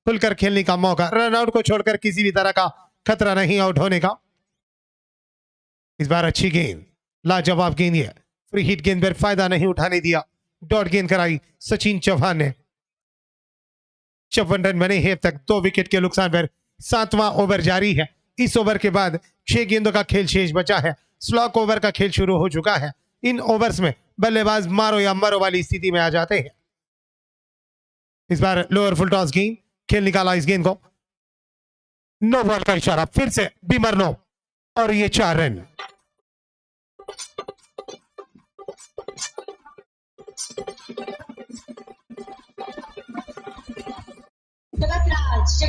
खुलकर खेलने का मौका। रन आउट को छोड़कर किसी भी तरह का खतरा नहीं आउट होने का। इस बार अच्छी गेंद, लाजवाब गेंद है। फ्री हिट गेंद पर फायदा नहीं उठाने दिया। डॉट गेंद कराई सचिन चौहान ने। 54 रन बने हैं अब तक, 2 विकेट के नुकसान पर। 7वां ओवर जारी है। इस ओवर के बाद 6 गेंदों का खेल शेष बचा है। स्लॉक ओवर का खेल शुरू हो चुका है। इन ओवर्स में बल्लेबाज मारो या मरो वाली स्थिति में आ जाते हैं। इस बार लोअर फुल टॉस गेंद, खेल निकाला इस गेंद को। नो बॉल का इशारा, फिर से बीमर नो, और ये 4 रन। जगत राज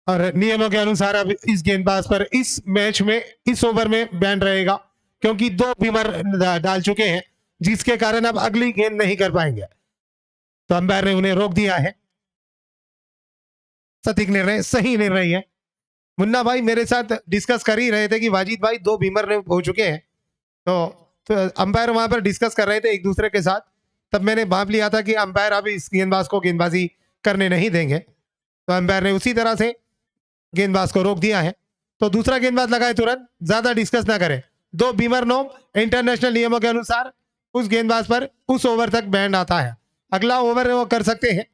और नियमों के अनुसार अब इस गेंदबाज पर इस मैच में, इस ओवर में बैन रहेगा, क्योंकि 2 बीमर डाल चुके हैं, जिसके कारण अब अगली गेंद नहीं कर पाएंगे। तो अंपायर ने उन्हें रोक दिया है। सटीक निर्णय, सही निर्णय है। मुन्ना भाई मेरे साथ डिस्कस कर ही रहे थे कि वाजिद भाई 2 बीमर हो चुके हैं। तो अंपायर वहां पर डिस्कस कर रहे थे एक दूसरे के साथ। तब मैंने भाप लिया था कि अंपायर अब इस गेंदबाज को गेंदबाजी करने नहीं देंगे। तो अंपायर ने उसी तरह से गेंदबाज को रोक दिया है, तो दूसरा गेंदबाज लगाए तुरंत, ज्यादा डिस्कस ना करें। 2 बीमर नो इंटरनेशनल नियमों के अनुसार उस गेंदबाज पर उस ओवर तक बैंड आता है, अगला ओवर वो कर सकते हैं।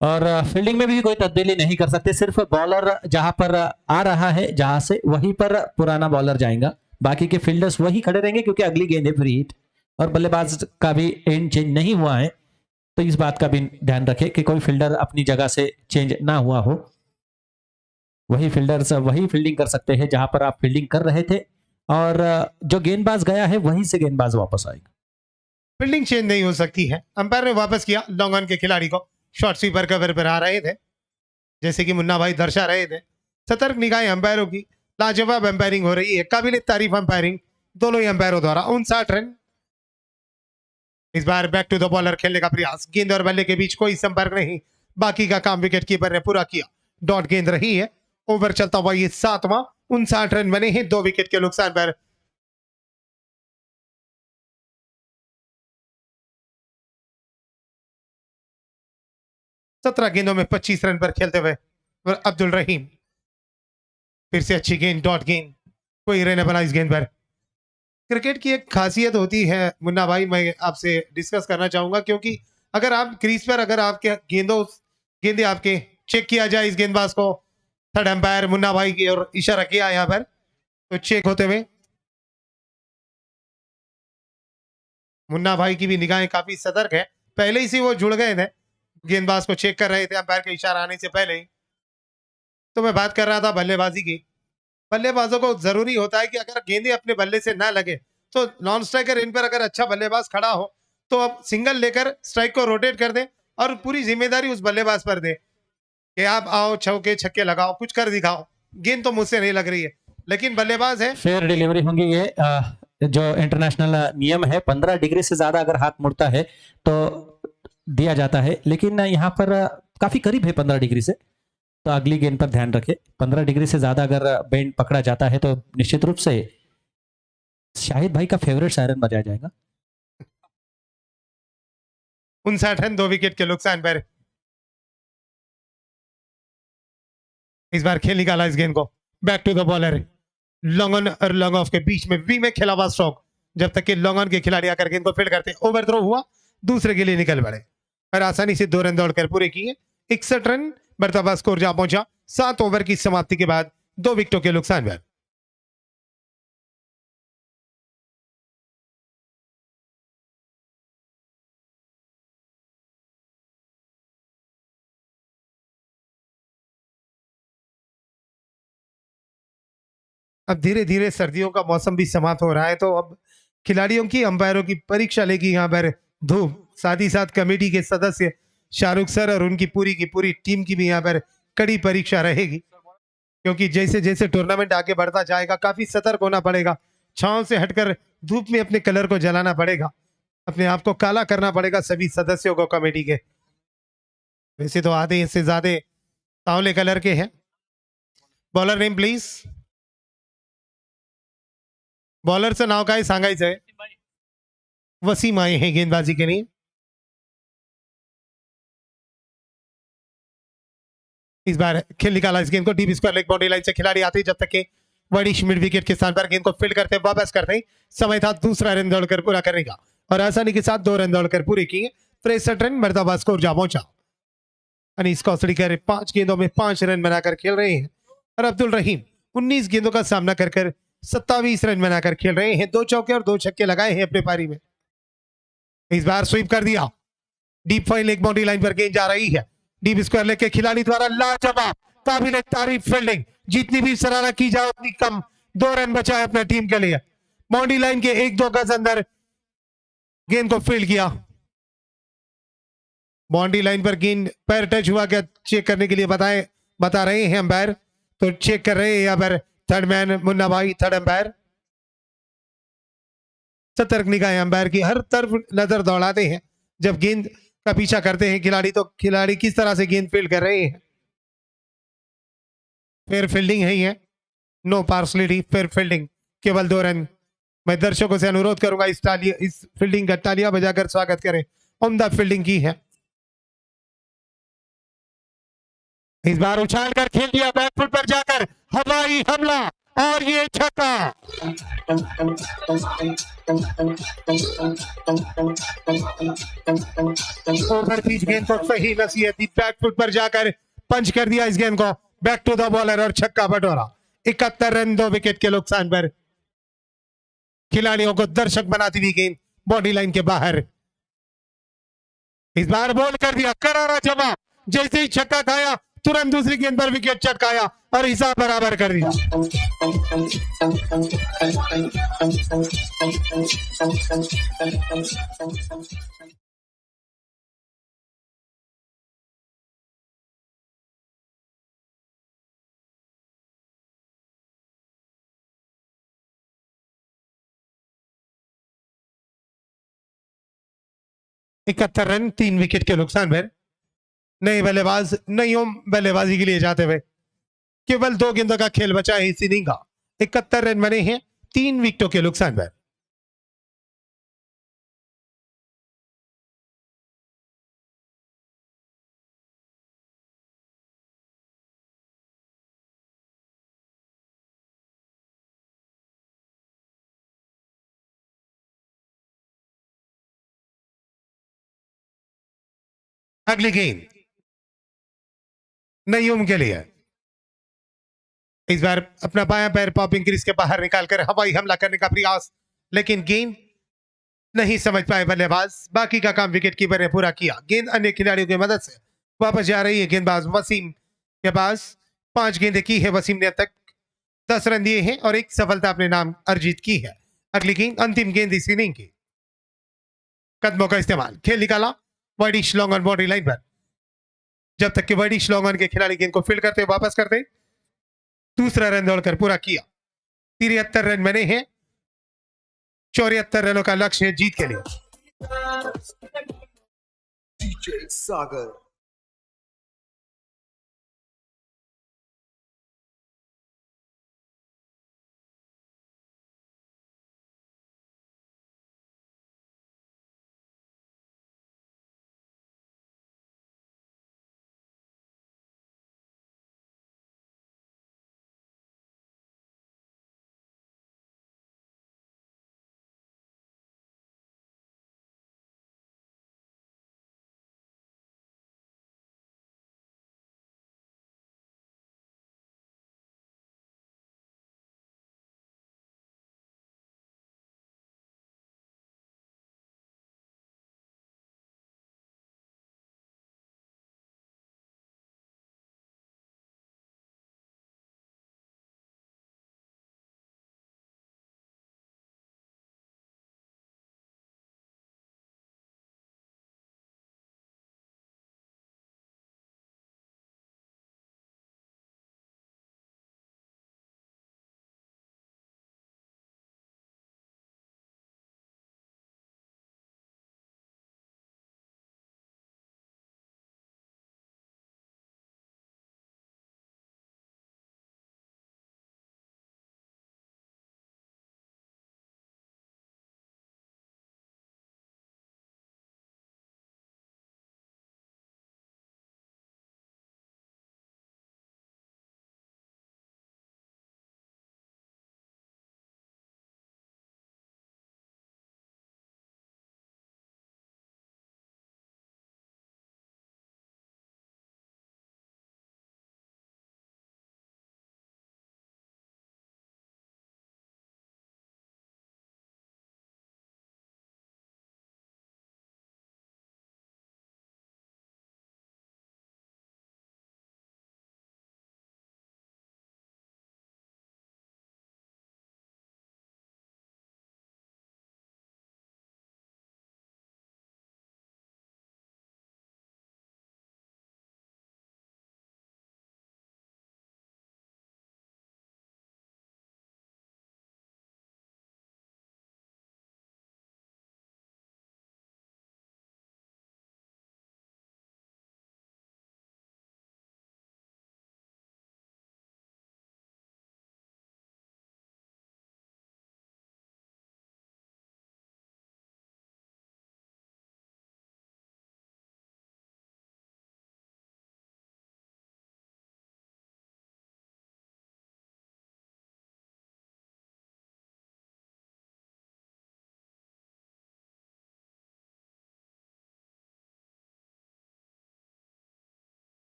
और फील्डिंग में भी कोई तब्दीली नहीं कर सकते, सिर्फ बॉलर जहां पर आ रहा है जहां से वहीं पर पुराना बॉलर जाएगा, बाकी के फील्डर्स वही खड़े रहेंगे क्योंकि अगली गेंद है फ्री हिट और बल्लेबाज का भी एंड चेंज नहीं हुआ है। तो इस बात का भी ध्यान रखें कि कोई फील्डर अपनी जगह से चेंज ना हुआ हो, वही फील्डर्स वही फील्डिंग कर सकते हैं जहां पर आप फील्डिंग कर रहे थे, और जो गेंदबाज गया है वहीं से गेंदबाज वापस आएगा। फील्डिंग चेंज नहीं हो सकती है। अंपायर ने वापस किया लॉन्ग ऑन के खिलाड़ी को, शॉर्ट स्वीपर कवर पर आ रहे थे, जैसे कि मुन्ना भाई दर्शा रहे थे। सतर्क निगाहें अंपायरों की, लाजवाब अंपायरिंग हो रही है, काबिल तारीफ अंपायरिंग दोनों ही अंपायरों द्वारा। 59 रन। इस बार बैक टू द बॉलर खेलने का प्रयास, गेंद और बल्ले के बीच कोई संपर्क नहीं, बाकी का काम विकेट कीपर ने पूरा किया। डॉट गेंद रही है, ओवर चलता हुआ ये 7वां। 59 रन बने हैं 2 विकेट के नुकसान पर। सत्रह गेंदों में 25 रन पर खेलते हुए अब्दुल रहीम, फिर से अच्छी गेंद, डॉट गेंद, कोई रन बना इस गेंद पर। क्रिकेट की एक खासियत होती है मुन्ना भाई, मैं आपसे डिस्कस करना चाहूंगा, क्योंकि अगर आप क्रीज पर अगर आपके गेंदे आपके चेक किया जाए इस गेंदबाज को, थर्ड अंपायर मुन्ना भाई की ओर इशारा किया यहाँ पर, तो चेक होते हुए मुन्ना भाई की भी निगाहें काफी सतर्क है, पहले ही से वो जुड़ गए थे, गेंदबाज को चेक कर रहे थे अंपायर के इशारा आने से पहले ही। तो मैं बात कर रहा था बल्लेबाजी की। बल्लेबाजों को जरूरी होता है कि अगर गेंदें अपने बल्ले से ना लगे तो नॉन स्ट्राइकर इन पर अगर अच्छा बल्लेबाज खड़ा हो तो अब सिंगल लेकर स्ट्राइक को रोटेट कर दे और पूरी जिम्मेदारी उस बल्लेबाज पर दे कि आप आओ, चौके छक्के लगाओ, कुछ कर दिखाओ, गेंद तो मुझसे नहीं लग रही है, लेकिन बल्लेबाज है। फेयर डिलीवरी होंगी ये, जो इंटरनेशनल नियम है 15 डिग्री से ज्यादा अगर हाथ मुड़ता है तो दिया जाता है, लेकिन यहाँ पर काफी करीब है 15 डिग्री से, तो अगली गेंद पर ध्यान रखें। 15 डिग्री से ज्यादा अगर बेंड पकड़ा जाता है तो निश्चित रूप से शाहिद भाई का फेवरेट सायरन बजाया जाएगा। 59 रन 2 विकेट के नुकसान पर। इस बार खेल निकाला इस गेंद को, back to the bowler, long on और लॉन्ग ऑफ के बीच में वी में खेला हुआ स्ट्रोक, जब तक कि लॉन्ग ऑन के खिलाड़ी आकर गेंद को फील्ड करते, ओवर थ्रो हुआ, दूसरे के लिए निकल पड़े और आसानी से 2 रन दौड़कर पूरे किए। 61 रन, बढ़ता स्कोर जा पहुंचा 7 ओवर की समाप्ति के बाद 2 विकेटों के नुकसान पर। अब धीरे धीरे सर्दियों का मौसम भी समाप्त हो रहा है, तो अब खिलाड़ियों की, अंपायरों की परीक्षा लेगी यहाँ पर धूप, साथ ही साथ कमेटी के सदस्य शाहरुख सर और उनकी पूरी टीम की भी यहाँ पर कड़ी परीक्षा रहेगी, क्योंकि जैसे जैसे टूर्नामेंट आगे बढ़ता जाएगा काफी सतर्क होना पड़ेगा, छांव से हटकर धूप में अपने कलर को जलाना पड़ेगा, अपने आप को काला करना पड़ेगा सभी सदस्यों को कमेटी के। वैसे तो आधे इससे ज्यादा सांवले कलर के हैं। बॉलर नेम प्लीज, बॉलरचं नाव काय सांगायचंय? वसीम आए हैं गेंदबाजी के लिए। इस बार खेल निकाला इस गेंद को, deep square leg boundary line से खिलाड़ी आते ही, जब तक के वडिश मिड विकेट के स्थान पर गेंद को फील्ड करते वापस करते ही समय था दूसरा रन दौड़कर पूरा करने का, और आसानी के साथ 2 रन दौड़कर पूरे किए। 63 रन, मर्दाबा स्कोर जा पहुंचा। अनीस कौसड़ीकर 5 गेंदों में 5 रन बनाकर खेल रहे हैं, और अब्दुल रहीम 19 गेंदों का सामना कर 27 रन बनाकर खेल रहे हैं। 2 चौके और 2 छक्के लगाए हैं अपने पारी में। इस बार स्वीप कर दिया, deep fine leg boundary line पर गेंद जा रही है, डीप स्क्वायर लेग के खिलाड़ी द्वारा लाजवाब काबिल तारीफ फील्डिंग, जितनी भी सराहना की जाए उतनी कम। 2 रन बचा है अपने टीम के लिए। बाउंड्री लाइन के 1-2 गज अंदर गेंद को फील्ड किया, बाउंड्री लाइन पर गेंद पैर टच हुआ क्या चेक करने के लिए बता रहे हैं अंपायर, तो चेक कर रहे हैं यहाँ पर थर्ड मैन मुन्ना भाई, थर्ड अंपायर। सतर्क निगाहें अंपायर की हर तरफ नजर दौड़ाते हैं, जब गेंद का पीछा करते हैं खिलाड़ी, तो खिलाड़ी किस तरह से गेंद फील्ड कर रहे हैं। फेयर फील्डिंग है, नो पार्सलिटी, फेयर फील्डिंग, केवल 2 रन मैं दर्शकों से अनुरोध करूंगा इस फील्डिंग का तालियां बजाकर स्वागत करें। उम्दा फील्डिंग की है। इस बार उछाल कर खेल दिया बैकफुट पर जाकर हवाई हमला और ये छक्का। ओवर पिच गेंद को सही नसीहत दी, बैकफुट पर जाकर पंच कर दिया इस गेंद को बैक टू द बॉलर और छक्का बटोरा। 71 रन 2 विकेट के नुकसान पर। खिलाड़ियों को दर्शक बनाती हुई गेंद बॉडी लाइन के बाहर। इस बार बॉल कर दिया करारा जवाब, जैसे ही छक्का खाया तुरंत दूसरी गेंद पर विकेट चटकाया और हिसाब बराबर कर दिया। इकहत्तर रन 3 विकेट के नुकसान पर। नए बल्लेबाज नईम बल्लेबाजी के लिए जाते हुए केवल 2 गेंदों का खेल बचा है इस इनिंग का। 71 रन बने हैं 3 विकेटों के नुकसान पर। अगली गेंद नईम के लिए। इस बार अपना बायां पैर पॉपिंग क्रीज के बाहर निकालकर हवाई हमला करने का प्रयास, लेकिन गेंद नहीं समझ पाए बल्लेबाज। बाकी का काम विकेट कीपर ने पूरा किया। गेंद अन्य खिलाड़ियों की मदद से वापस जा रही है गेंदबाज वसीम के पास। 5 गेंदें की है वसीम ने अब तक, 10 रन दिए हैं और एक सफलता अपने नाम अर्जित की है। अगली गेंद अंतिम गेंद इस इनिंग की। कदमों का इस्तेमाल, खेल निकाला widish long on body line पर। जब तक कि वाइडिश लॉन्ग ऑन के खिलाड़ी गेंद को फील्ड करते वापस करते, दूसरा रन दौड़कर पूरा किया। 73 रन बने हैं, 74 रनों का लक्ष्य है जीत के लिए। DJ Sagar.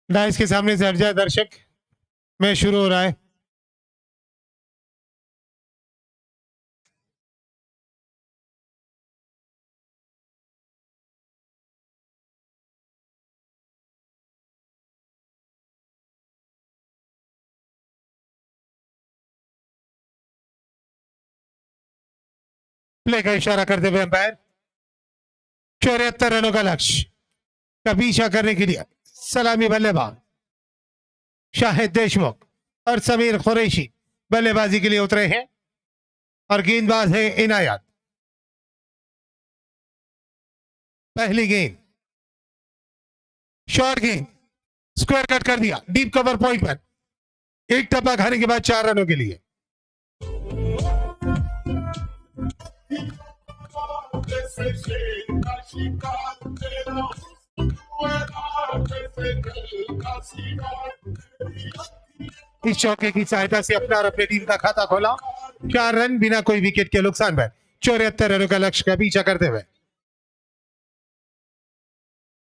डाइस के सामने से हट जाए दर्शक। मैच शुरू हो रहा है। प्ले का इशारा करते हुए अंपायर 74 रनों का लक्ष्य का पीछा करने के लिए सलामी बल्लेबाज शाहिद देशमुख और समीर कुरैशी बल्लेबाजी के लिए उतरे हैं और गेंदबाज है इनायत। पहली गेंद शॉर्ट गेंद स्क्वायर कट कर दिया डीप कवर पॉइंट पर। एक टप्पा खाने के बाद 4 रनों के लिए। इस चौके की सहायता से अपना और अपनी टीम का खाता खोला। 4 रन बिना कोई विकेट के नुकसान पर 74 रनों का लक्ष्य का पीछा करते हुए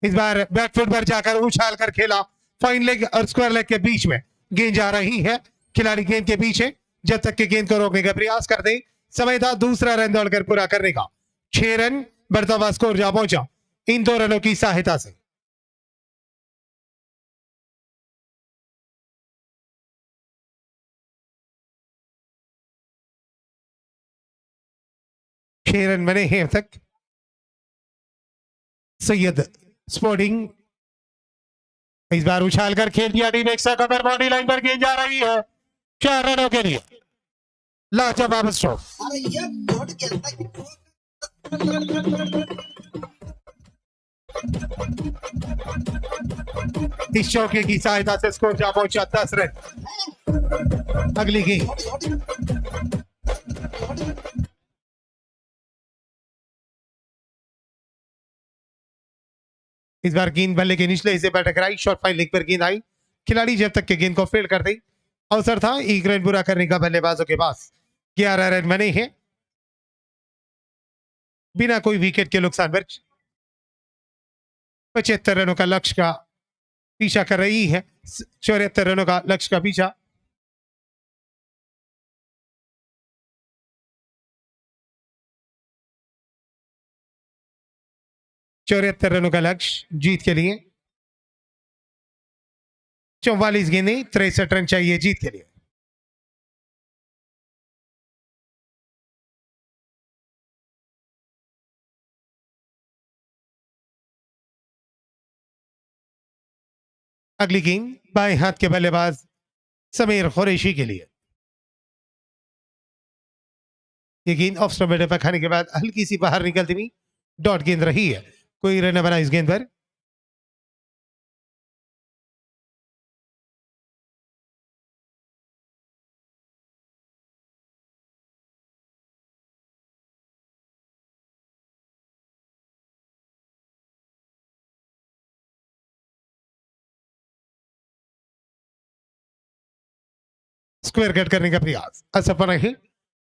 इस बार बैकफुट पर जाकर उछाल कर खेला। फाइन लेग और स्क्वायर लेग के बीच में गेंद जा रही है। खिलाड़ी गेंद के पीछे जब तक कि गेंद को रोकने का प्रयास करते समय था दूसरा रन दौड़कर पूरा करने का। 6 रन बढ़ता हुआ स्कोर जा पहुंचा इन 2 रनों की सहायता से। छह रन बने हैं अब तक। सैयद स्पोर्टिंग इस बार उछाल कर खेल दिया team extra cover boundary line पर गेंद जा रही है 4 रनों के लिए। लाजवाब स्ट्रोक। इस चौके की सहायता से स्कोर जा पहुंचा 10 रन। अगली गेंद इस बार गेंद बल्ले के निचले हिस्से पर टकराई। शॉर्ट फाइन लेग पर गेंद आई। खिलाड़ी जब तक के गेंद को फील्ड कर दी अवसर था 1 रन पूरा करने का बल्लेबाजों के पास। 11 रन बने हैं बिना कोई विकेट के नुकसान पर। 75 रनों का लक्ष्य का पीछा कर रही है। 74 रनों का लक्ष्य का पीछा। चौहत्तर रनों का लक्ष्य जीत के लिए। 44 गेंदें 63 रन चाहिए जीत के लिए। अगली गेंद बाएं हाथ के बल्लेबाज समीर कुरैशी के लिए। ये गेंद ऑफ स्टंप पर खाने के बाद हल्की सी बाहर निकलती हुई डॉट गेंद रही है। कोई रन बना इस गेंद पर। स्क्वायर कट करने का प्रयास असफल है।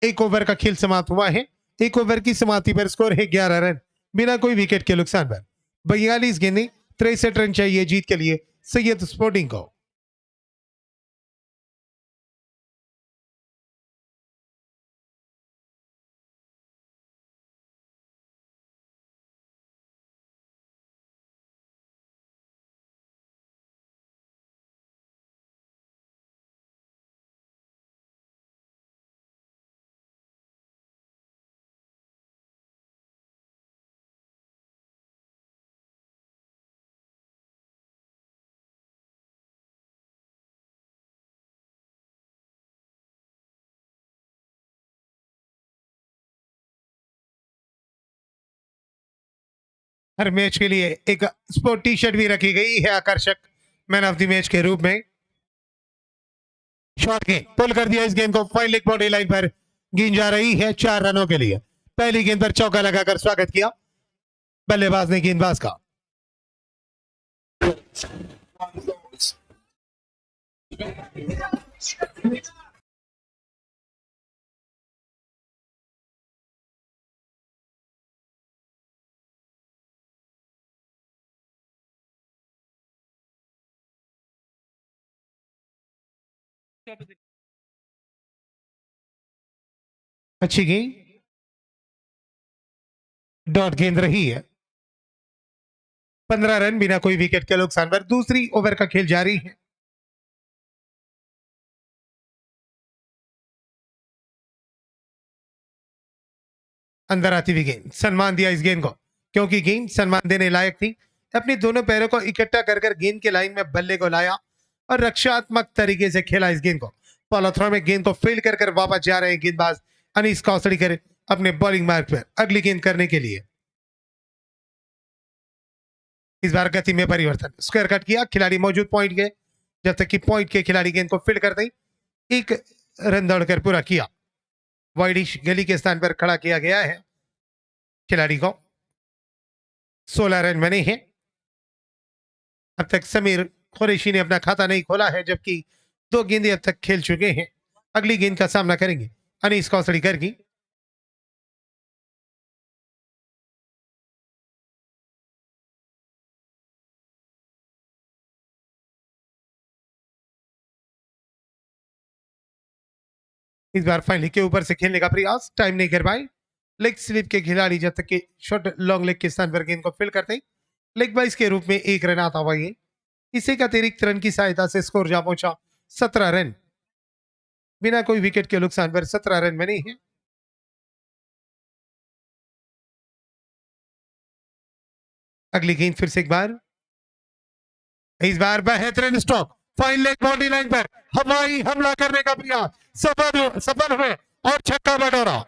1 ओवर का खेल समाप्त हुआ है। 1 ओवर की समाप्ति पर स्कोर है 11 रन बिना कोई विकेट के नुकसान पर। 42 गेंदें 63 रन चाहिए जीत के लिए सैयद स्पोर्टिंग को। हर मैच के लिए एक स्पोर्ट टी शर्ट भी रखी गई है आकर्षक मैन ऑफ द मैच के रूप में। शॉर्ट गेंद पुल कर दिया इस गेंद को। फाइन लेग बाउंड्री लाइन पर गेंद जा रही है 4 रनों के लिए। पहली गेंद पर चौका लगाकर स्वागत किया बल्लेबाज ने गेंदबाज का। अच्छी गेंद, डॉट गेंद रही है। 15 रन बिना कोई विकेट के नुकसान पर दूसरी ओवर का खेल जारी है। अंदर आती हुई गेंद, सम्मान दिया इस गेंद को, क्योंकि गेंद सम्मान देने लायक थी। अपने दोनों पैरों को इकट्ठा कर गेंद के लाइन में बल्ले को लाया और रक्षात्मक तरीके से खेला इस गेंद को। फॉलो थ्रो में गेंद को फील्ड कर वापस जा रहे हैं गेंदबाज अनीस कौसड़ीकर अपने बॉलिंग मार्क पर अगली गेंद करने के लिए। इस बार गति में परिवर्तन, स्क्वायर कट किया, खिलाड़ी मौजूद पॉइंट के, जब तक कि पॉइंट के खिलाड़ी गेंद को फील्ड करते ही एक रन दौड़कर पूरा किया। वाइडिश गली के स्थान पर खड़ा किया गया है खिलाड़ी को। 16 रन बने हैं। अब तक समीर कुरैशी ने अपना खाता नहीं खोला है, जबकि 2 गेंदें अब तक खेल चुके हैं। अगली गेंद का सामना करेंगे अनीस कौसड़ीकर की। इस बार फाइनली के ऊपर से खेलने का प्रयास, टाइम नहीं कर पाए। लेग स्लिप के खिलाड़ी जब तक कि शॉर्ट लॉन्ग लेग के स्थान पर गेंद को फील्ड करते लेग बाइस के रूप में 1 रन आता हुआ ये। इसी का अतिरिक्त रन की सहायता से स्कोर जा पहुंचा 17 रन बिना कोई विकेट के नुकसान पर 17 रन बने हैं। अगली गेंद फिर से एक बार, इस बार बेहतरीन stroke, fine leg boundary line पर हवाई हमला करने का प्रयास, सफल हुए और छक्का बटोरा।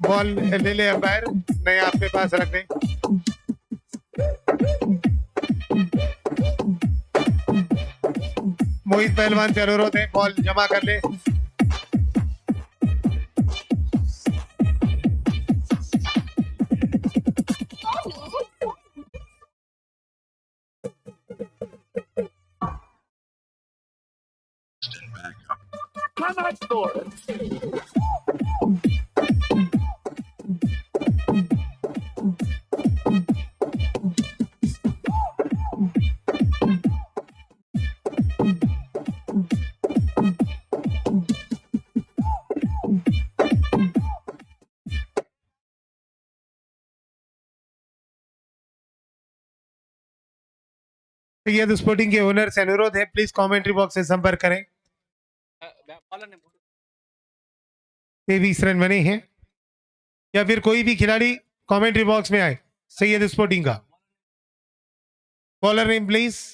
बॉल ले ले अंपायर, नहीं आपके पास रख दे। मोहित पहलवान से अनुरोध है बॉल जमा कर ले। सैयद स्पोर्टिंग के ओनर से अनुरोध है प्लीज कमेंट्री बॉक्स से संपर्क करें। 23 रन बने हैं, या फिर कोई भी खिलाड़ी कमेंट्री बॉक्स में आए सैयद स्पोर्टिंग का। Bowler name please.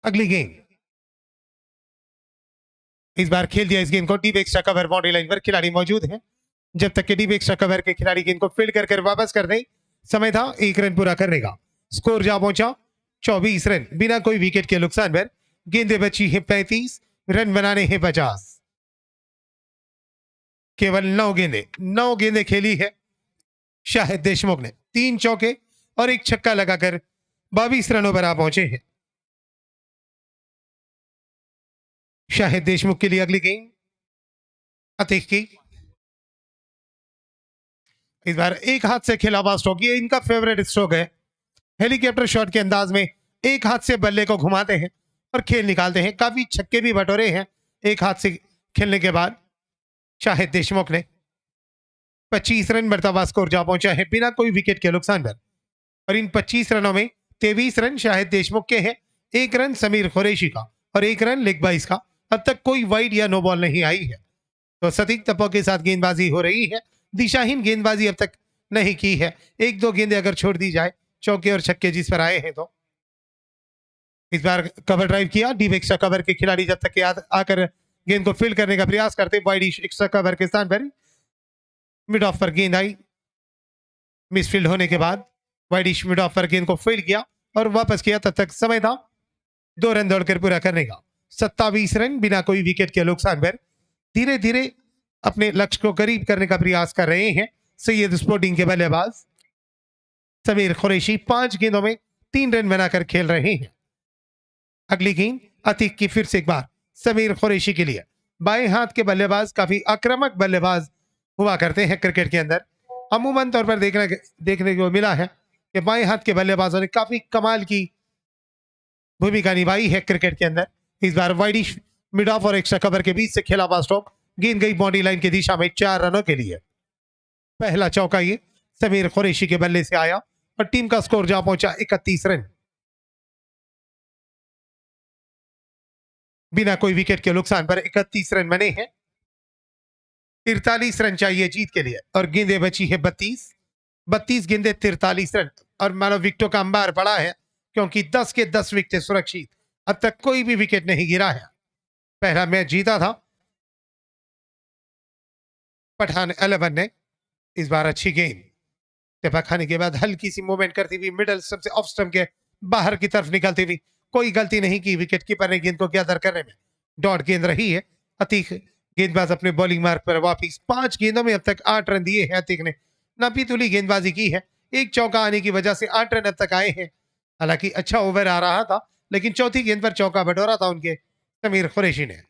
अगली गेंद, इस बार खेल दिया इस गेंद को deep extra cover boundary line पर, खिलाड़ी मौजूद है। जब तक कि डीप एक्स्ट्रा कवर के खिलाड़ी गेंद को फील्ड कर वापस कर दें, समय था 1 रन पूरा करने का। स्कोर जा पहुंचा 24 रन बिना कोई विकेट के नुकसान पर। गेंदें बची है 35, रन बनाने हैं 50। केवल 9 गेंदें खेली है शाहिद देशमुख ने। 3 चौके और 1 छक्का लगाकर 22 रनों पर आ पहुंचे हैं शाहिद देशमुख के लिए। अगली गेंद अतीक की, इस बार एक हाथ से खेला हुआ स्ट्रोक, ये इनका फेवरेट स्ट्रोक है। हेलीकॉप्टर शॉट के अंदाज में एक हाथ से बल्ले को घुमाते हैं और खेल निकालते हैं। काफी छक्के भी बटोरे हैं एक हाथ से खेलने के बाद शाहिद देशमुख ने। 25 रन बढ़ता हुआ स्कोर जा पहुंचा है बिना कोई विकेट के नुकसान पर। और इन 25 रनों में 23 रन शाहिद देशमुख के हैं, 1 रन समीर कुरैशी का और 1 रन लेग बाइस का। अब तक कोई वाइड या नो बॉल नहीं आई है, तो सटीक टप्पों के साथ गेंदबाजी हो रही है। दिशाहीन गेंदबाजी अब तक नहीं की है। 1-2 गेंदें अगर छोड़ दी जाए चौके और छक्के जिस पर आए हैं तो इस बार कवर ड्राइव किया, डीप एक्स्ट्रा कवर के खिलाड़ी जब तक के आकर गेंद को फील्ड करने का प्रयास करते, वाइड एक्स्ट्रा कवर के स्थान पर मिड ऑफ पर गेंद आई, मिसफील्ड होने के बाद वाइड मिड ऑफ पर गेंद को फील्ड किया और वापस किया। तब तक समय था 2 रन दौड़कर पूरा करने का। 27 रन बिना कोई विकेट के नुकसान पर धीरे धीरे अपने लक्ष्य को करीब करने का प्रयास कर रहे हैं सैयद स्पोर्टिंग के बल्लेबाज समीर कुरैशी। 5 गेंदों में 3 रन बनाकर खेल रहे हैं। अगली गेंद अतीक की फिर से एक बार समीर कुरैशी के लिए। बाएं हाथ के बल्लेबाज काफी आक्रामक बल्लेबाज हुआ करते हैं क्रिकेट के अंदर। अमूमन तौर पर देखने को मिला है कि बाएं हाथ के बल्लेबाजों ने काफी कमाल की भूमिका निभाई है क्रिकेट के अंदर। इस बार वाइडिश मिड ऑफ और एक्स्ट्रा कवर के बीच से खेला हुआ स्ट्रोक, गेंद गई बाउंड्री लाइन की दिशा में 4 रनों के लिए। पहला चौका ये समीर कुरैशी के बल्ले से आया और टीम का स्कोर जा पहुंचा 31 रन। बिना कोई विकेट के नुकसान पर 31 रन बने हैं। 43 रन चाहिए जीत के लिए और गेंदें बची है 32 गेंदें 43 रन। और मानो विकेटों का अंबार बड़ा है क्योंकि 10 के 10 विकेट सुरक्षित, अब तक कोई भी विकेट नहीं गिरा है। पहला मैच जीता था पठान 11 ने। इस बार अच्छी गेंद टिपा खाने के बाद हल्की सी मूवमेंट करती हुई मिडल स्टंप से ऑफ स्टंप के बाहर की तरफ निकलती हुई, कोई गलती नहीं की विकेट कीपर ने गेंद को गैदर करने में। डॉट गेंद रही है। अतीक गेंदबाज अपने बॉलिंग मार्क पर वापिस। 5 गेंदों में अब तक 8 रन दिए हैं अतीक ने। नापीतुली गेंदबाजी की है। एक चौका आने की वजह से 8 रन अब तक आए हैं। हालांकि अच्छा ओवर आ रहा था लेकिन चौथी गेंद पर चौका बटोरा था उनके समीर कुरैशी ने।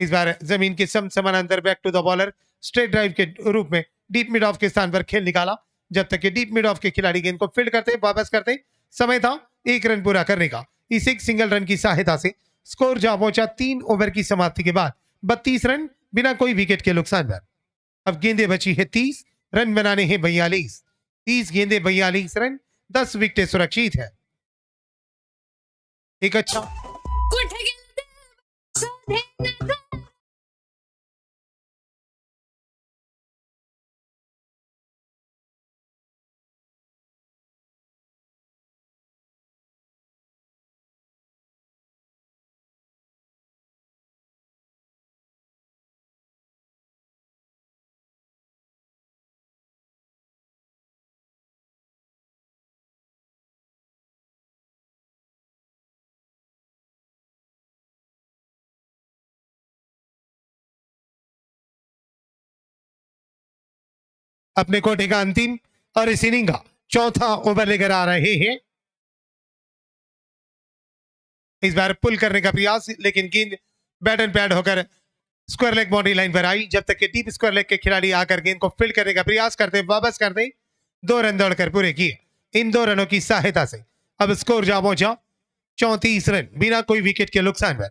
इस बार जमीन के समानांतर back to the bowler straight drive के रूप में डीप मिड ऑफ के स्थान पर खेल निकाला। जब तक कि डीप मिड ऑफ के खिलाड़ी गेंद को फील्ड करते वापस करते, समय था 1 रन पूरा करने का। इस एक सिंगल रन की सहायता से स्कोर जा पहुंचा 3 ओवर की समाप्ति के बाद 32 रन बिना कोई विकेट के नुकसान पर। अब गेंदें बची है 30, रन बनाने हैं 42। 30 गेंदें 42 रन, 10 विकेटें सुरक्षित है। एक अच्छा कुठे गेला देव शोधेना तो. अपने कोटे का अंतिम और इस इनिंग का चौथा ओवर लेकर आ रहे हैं। इस बार पुल करने का प्रयास, लेकिन गेंद बैट एंड पैड होकर स्क्वायर लेग बाउंड्री लाइन पर आई। जब तक कि डीप स्क्वायर लेग के खिलाड़ी आकर गेंद को फील्ड करने का प्रयास करते वापस करते 2 रन दौड़कर पूरे किए। इन 2 रनों की सहायता से अब स्कोर जा पहुंचा 34 रन बिना कोई विकेट के नुकसान पर।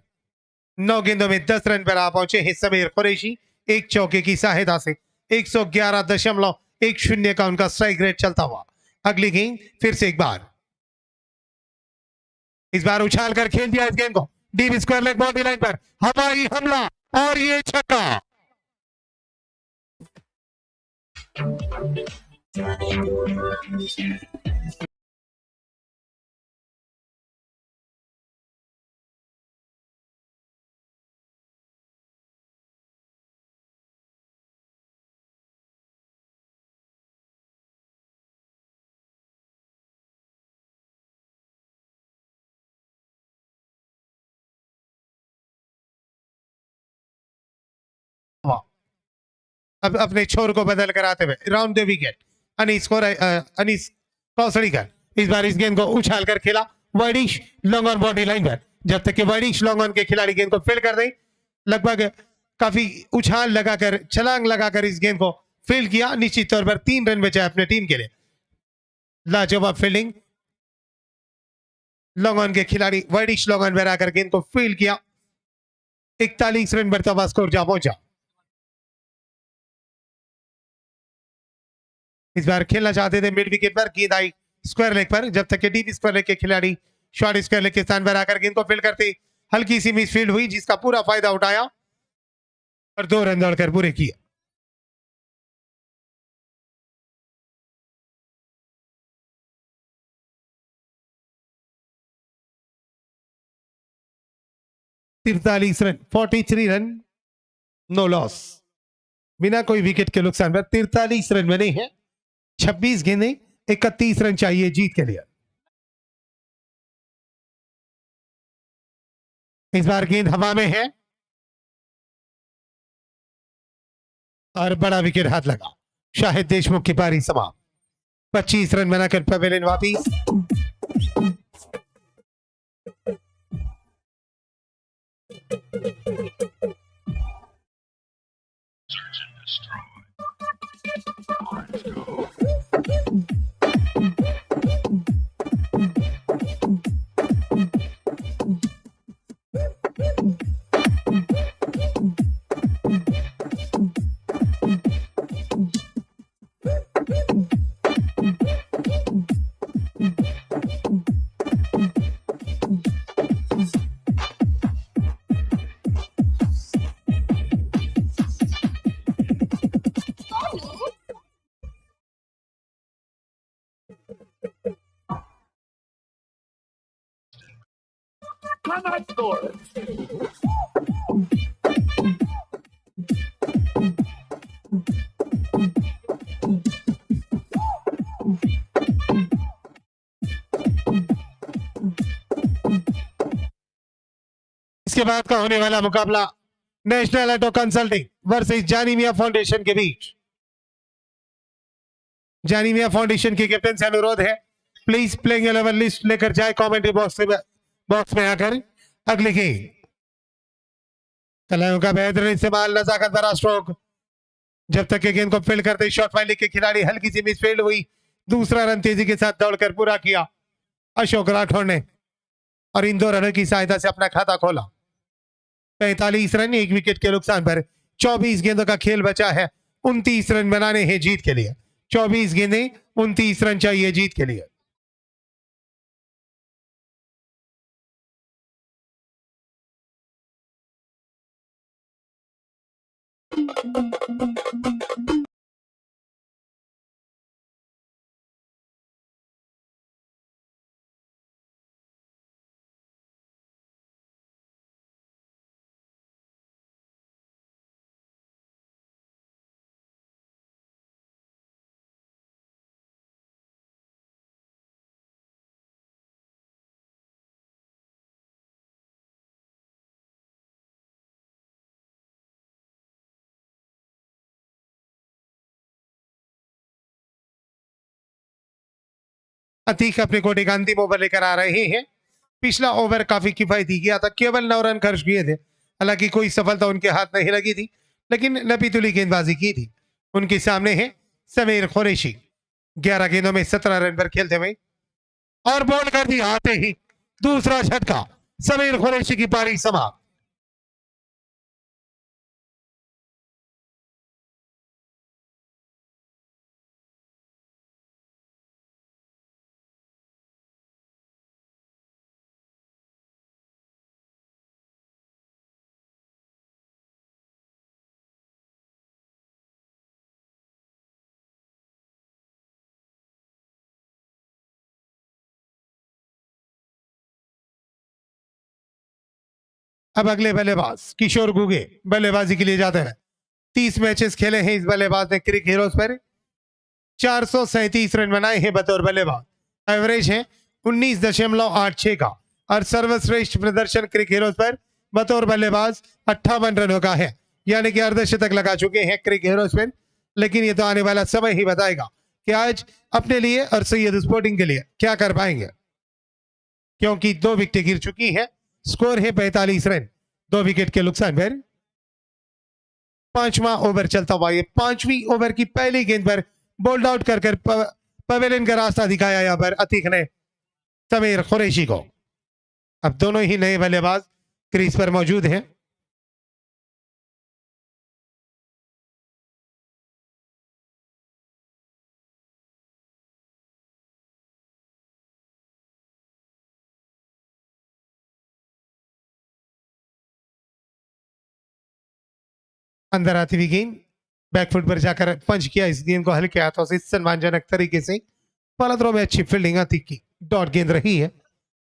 9 गेंदों में 10 रन पर आ पहुंचे हैं समीर कुरैशी। एक चौके की सहायता से 111.10 का उनका स्ट्राइक रेट चलता हुआ। अगली गेंद फिर से एक बार, इस बार उछाल कर खेल दिया इस गेंद को deep square leg boundary line पर। हवाई हमला और ये छक्का। अब अपने छोर को बदल कर आते हुए राउंड द विकेट अनीस कौसड़ीकर इस बार इस गेंद को उछाल कर खेला widish long on boundary line पर। जब तक कि वाइडिश लॉन्ग ऑन के खिलाड़ी गेंद को फील्ड कर दे, लगभग काफी उछाल लगाकर छलांग लगाकर इस गेंद को फील्ड किया। निश्चित तौर पर 3 रन बचा अपने टीम के लिए। लाजवाब फील्डिंग, लॉन्ग ऑन के खिलाड़ी वाइडिश लॉन्ग ऑन पर आकर गेंद को फील्ड किया। 41 रन बढ़ता हुआ स्कोर जा पहुंचा। इस बार खेलना चाहते थे मिड विकेट पर, गेंद आई स्क्वायर लेग पर। जब तक कि डीप स्क्वायर लेग के खिलाड़ी शॉर्ट स्क्वायर लेग के स्थान पर आकर गेंद को फील्ड करते हल्की सी मिस फील्ड हुई, जिसका पूरा फायदा उठाया और 2 रन दौड़कर पूरे किए। 43 रन, 43 रन, नो लॉस, बिना कोई विकेट के नुकसान पर 43 रन बने हैं। 26 गेंदें, 31 रन चाहिए जीत के लिए। इस बार गेंद हवा में है और बड़ा विकेट हाथ लगा। शाहिद देशमुख की पारी समाप्त। 25 रन बनाकर पवेलियन वापिस। इसके बाद का होने वाला मुकाबला नेशनल ऑटो कंसल्टिंग वर्सेस जानी मियां फाउंडेशन के बीच। जानी मियां फाउंडेशन के कैप्टन से अनुरोध है, प्लीज प्लेइंग 11 लिस्ट लेकर जाए कमेंट्री बॉक्स में आकर। अगले गेंद कलायों का बेहतरीन इस्तेमाल, नजाकत भरा स्ट्रोक। जब तक के गेंद को फील्ड करते शॉर्ट फाइलिंग के खिलाड़ी हल्की सी मिसफील्ड हुई, दूसरा रन तेजी के साथ दौड़कर पूरा किया अशोक राठौड़ ने और इन 2 रनों की सहायता से अपना खाता खोला। 45 रन, 1 विकेट के नुकसान पर 24 गेंदों का खेल बचा है। 29 रन बनाने हैं जीत के लिए। 24 गेंदें, 29 रन चाहिए जीत के लिए। अतीक अपने कोटे का अंतिम ओवर लेकर आ रहे हैं। पिछला ओवर काफी किफायती किया था, केवल 9 रन खर्च किए थे। हालांकि कोई सफलता उनके हाथ नहीं लगी थी, लेकिन लपीतुली गेंदबाजी की थी। उनके सामने है समीर कुरैशी, 11 गेंदों में 17 रन पर खेलते हुए और बॉल कर दिया आते ही दूसरा झटका। समीर कुरैशी की पारी समाप्त। अब अगले बल्लेबाज किशोर गुगे बल्लेबाजी के लिए जाते हैं। 30 मैचेस खेले हैं इस बल्लेबाज ने क्रिक हीरोज पर। 437 रन बनाए हैं बतौर बल्लेबाज। एवरेज है 19.86 का और सर्वश्रेष्ठ प्रदर्शन क्रिक हीरोज पर बतौर बल्लेबाज 58 रनों का है, यानी कि अर्धशतक लगा चुके हैं क्रिक हीरोज पर। लेकिन ये तो आने वाला समय ही बताएगा कि आज अपने लिए और सैयद स्पोर्टिंग के लिए क्या कर पाएंगे, क्योंकि 2 विकेटें गिर चुकी है। स्कोर है 45 रन, 2 विकेट के नुकसान पर। 5वां ओवर चलता हुआ, ये 5वीं ओवर की पहली गेंद पर बोल्ड आउट कर पवेलियन का रास्ता दिखाया यहाँ पर अतीक ने समीर कुरैशी को। अब दोनों ही नए बल्लेबाज क्रीज पर मौजूद हैं। अंदर आती हुई गेंद बैकफुट पर जाकर पंच किया इस गेंद को हल्के हाथों से सम्मानजनक तरीके से। पहला थ्रो में अच्छी फील्डिंग अतीक की, डॉट गेंद रही है।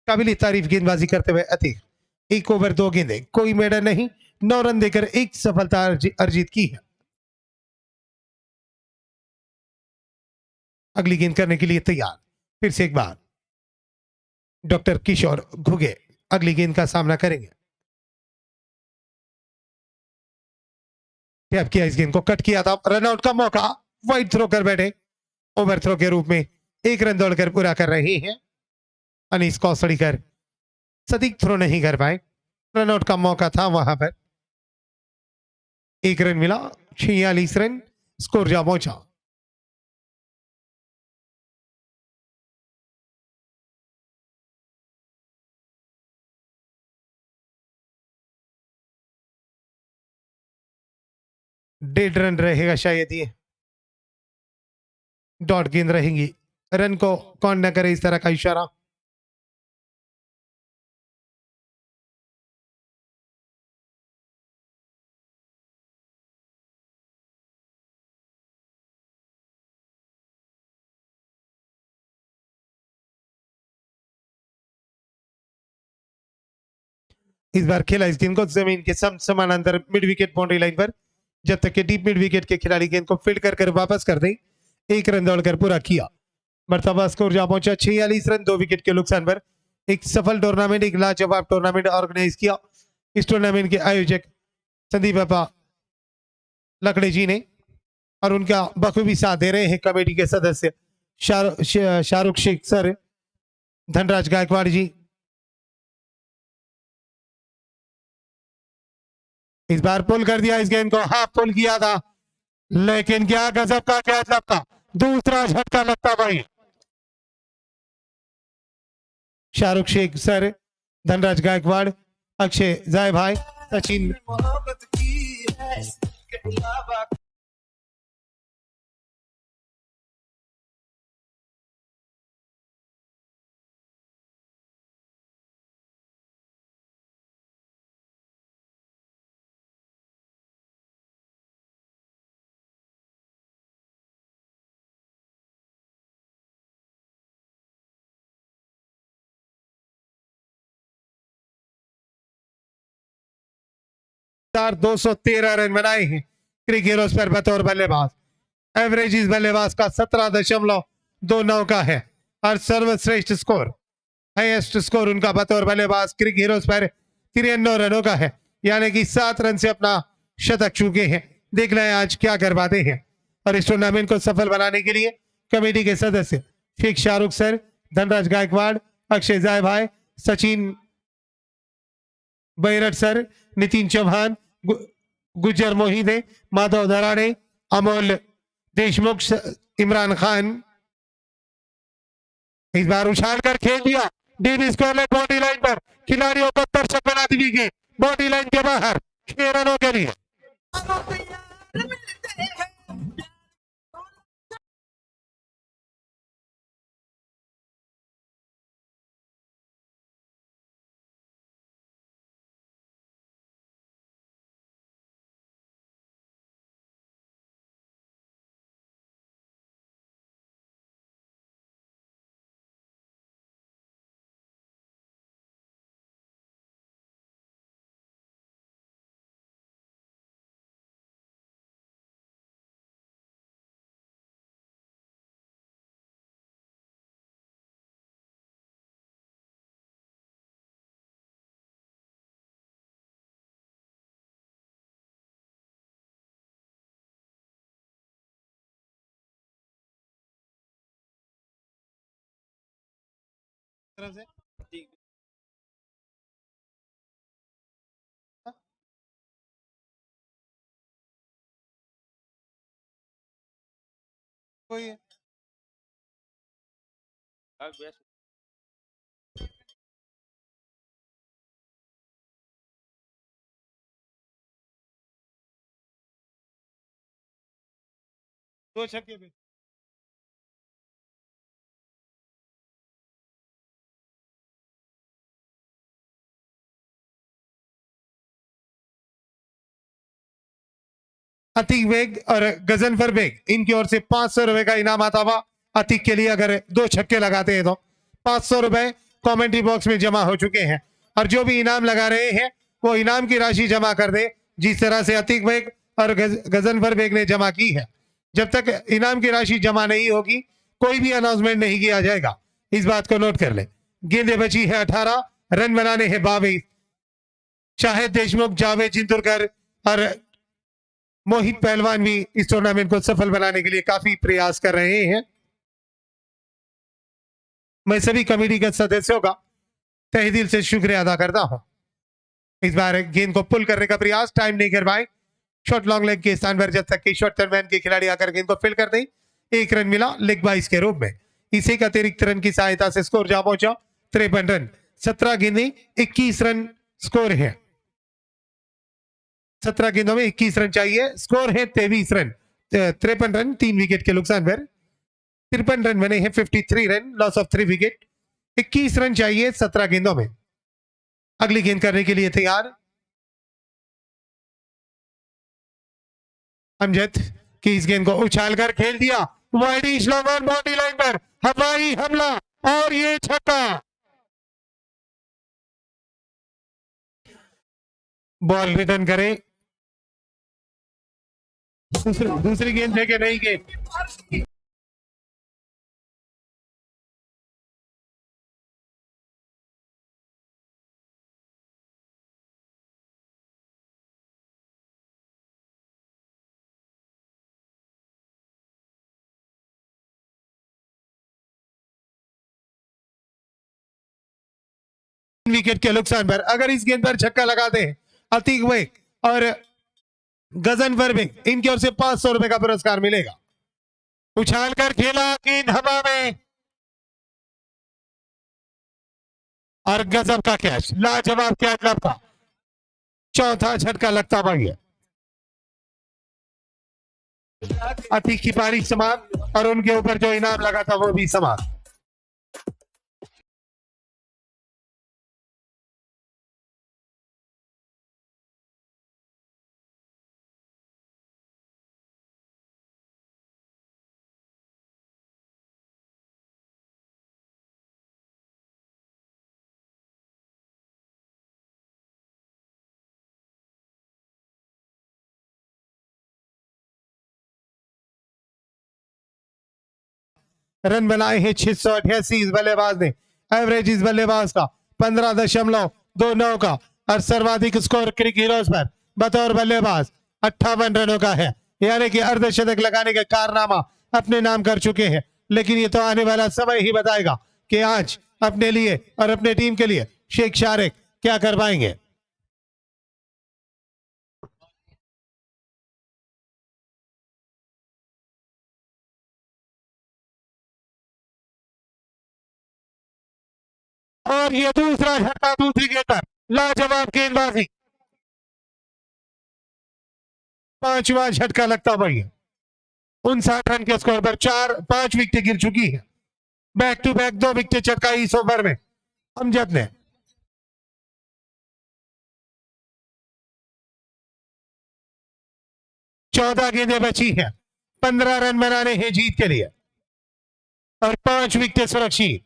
काबिल तारीफ गेंदबाजी करते हुए अतीक एक ओवर 2 गेंदें, कोई मेडन नहीं, 9 रन देकर एक सफलता अर्जित की है। अगली गेंद करने के लिए तैयार, फिर से एक बार डॉक्टर किशोर घुगे अगली गेंद का सामना करेंगे। टैप किया, इस गेंद को कट किया था, रनआउट का मौका, वाइड थ्रो कर बैठे, ओवर थ्रो के रूप में 1 रन दौड़कर पूरा कर रहे हैं अनीस कौसड़ीकर। सटीक थ्रो नहीं कर पाए, रनआउट का मौका था वहां पर, 1 रन मिला, 46 रन स्कोर जा पहुंचा। डेढ़ रन रहेगा शायद, ये डॉट गेंद रहेंगी, रन को कौन न करे, इस तरह का इशारा। इस बार खेला इस गेंद को जमीन के समानांतर मिड विकेट बाउंड्री लाइन पर, जब तक कि डीप मिड विकेट के खिलाड़ी गेंद को फील्ड कर वापस कर दे, 1 रन दौड़कर पूरा किया। मर्तबा स्कोर जा पहुंचा 46 रन 2 विकेट के नुकसान पर। एक सफल टूर्नामेंट, एक लाजवाब टूर्नामेंट ऑर्गेनाइज किया इस टूर्नामेंट के आयोजक संदीप अपा लकड़े जी ने, और उनका बखूबी साथ दे रहे हैं कमेटी के सदस्य शाहरुख शेख सर, धनराज गायकवाड़ जी। इस बार पुल कर दिया इस गेंद को, हाफ पुल किया था, लेकिन क्या गजब का कैच लगता, दूसरा झटका लगता भाई। शाहरुख शेख सर, धनराज गायकवाड़, अक्षय जाय भाई, सचिन लगातार 213 रन बनाए हैं क्रिक हीरोज पर बतौर बल्लेबाज। एवरेज इस बल्लेबाज का 17.29 का है और सर्वश्रेष्ठ स्कोर, हाईएस्ट स्कोर उनका बतौर बल्लेबाज क्रिक हीरोज पर 93 रनों का है, यानी कि 7 रन से अपना शतक चूके हैं। देख लें आज क्या कर पाते हैं। और इस टूर्नामेंट को सफल बनाने के लिए कमेटी के सदस्य शेख शाहरुख सर, धनराज गायकवाड़, अक्षय जाय भाई, सचिन बैरट सर, नितिन चौहान, गुज्जर मोहिदे, माधव धराड़े, अमोल देशमुख, इमरान खान। इस बार उछाल कर खेल दिया डीप स्क्वायर बॉडी लाइन पर, खिलाड़ियों को दर्शक बना दी, बॉडी लाइन के बाहर 6 रनों के लिए। कोई है? दो छक्के पे अतीक बेग और गजनफर बेग, इनकी ओर से 500 रुपए का इनाम आता हुआ। अतीक के लिए अगर 2 छक्के लगाते हैं तो 500 रुपए कमेंट्री बॉक्स में जमा हो चुके हैं। और जो भी इनाम लगा रहे हैं वो इनाम की राशि जमा कर दे, जिस तरह से अतीक बेग और गजनफर बेग ने जमा की है। जब तक इनाम की राशि जमा नहीं होगी कोई भी अनाउंसमेंट नहीं किया जाएगा, इस बात को नोट कर ले। गेंदें बची है 18, रन बनाने हैं 22। शाहिद देशमुख, जावेद चिंतुरकर और मोहित पहलवान भी इस टूर्नामेंट को सफल बनाने के लिए काफी प्रयास कर रहे हैं। मैं सभी कमेटी के सदस्यों का तहे दिल से शुक्रिया अदा करता हूं। इस बार गेंद को पुल करने का प्रयास टाइम नहीं कर पाए। शॉर्ट लॉन्ग लेग के स्थान पर जब तक कि शॉर्ट टर्नमैन के खिलाड़ी आकर गेंद को फील्ड कर दें, 1 रन मिला लेग बाइस के रूप में। इसी का अतिरिक्त रन की सहायता से स्कोर जा पहुंचा 53 रन। 17 गेंदें 21 रन स्कोर है। 17 गेंदों में 21 रन चाहिए, स्कोर है 23 रन। 53 रन 3 विकेट के नुकसान पर 53 रन बने हैं। 53 run, loss of 3 wicket. 21 run चाहिए 17 गेंदों में। अगली गेंद करने के लिए तैयार अमजद की इस गेंद को उछालकर खेल दिया wide slog on boundary line पर, हवाई हमला और ये छक्का। बॉल रिटर्न करें। दूसरी गेंद फेंके नहीं गेंद। विकेट के नुकसान पर अगर इस गेंद पर छक्का लगाते हैं अतीक बेग और गजनफर बेग, इनकी ओर से 500 रुपए का पुरस्कार मिलेगा। उछाल कर खेला गेंद हवा में और गजब का कैच, लाजवाब कैच लगता। चौथा झटका लगता भाई है। अतीक की पारी समाप्त और उनके ऊपर जो इनाम लगा था वो भी समाप्त। रन बनाए हैं 688 इस बल्लेबाज ने। एवरेज इस बल्लेबाज का 15.29 का और सर्वाधिक स्कोर क्रिक हीरोज पर बतौर बल्लेबाज 58 रनों का है। यानी कि अर्धशतक लगाने का कारनामा अपने नाम कर चुके हैं। लेकिन ये तो आने वाला समय ही बताएगा कि आज अपने लिए और अपने टीम के लिए शेख शारिक क्या कर पाएंगे। और ये दूसरा झटका दूसरी गेंद पर, लाजवाब गेंदबाजी। 5वां झटका लगता भाई। 59 रन के स्कोर पर 5 विकेट गिर चुकी है। बैक टू बैक 2 विकेट चटका इस ओवर में अमजद ने। चौदह गेंदें बची हैं, 15 रन बनाने हैं जीत के लिए और 5 विकेट सुरक्षित।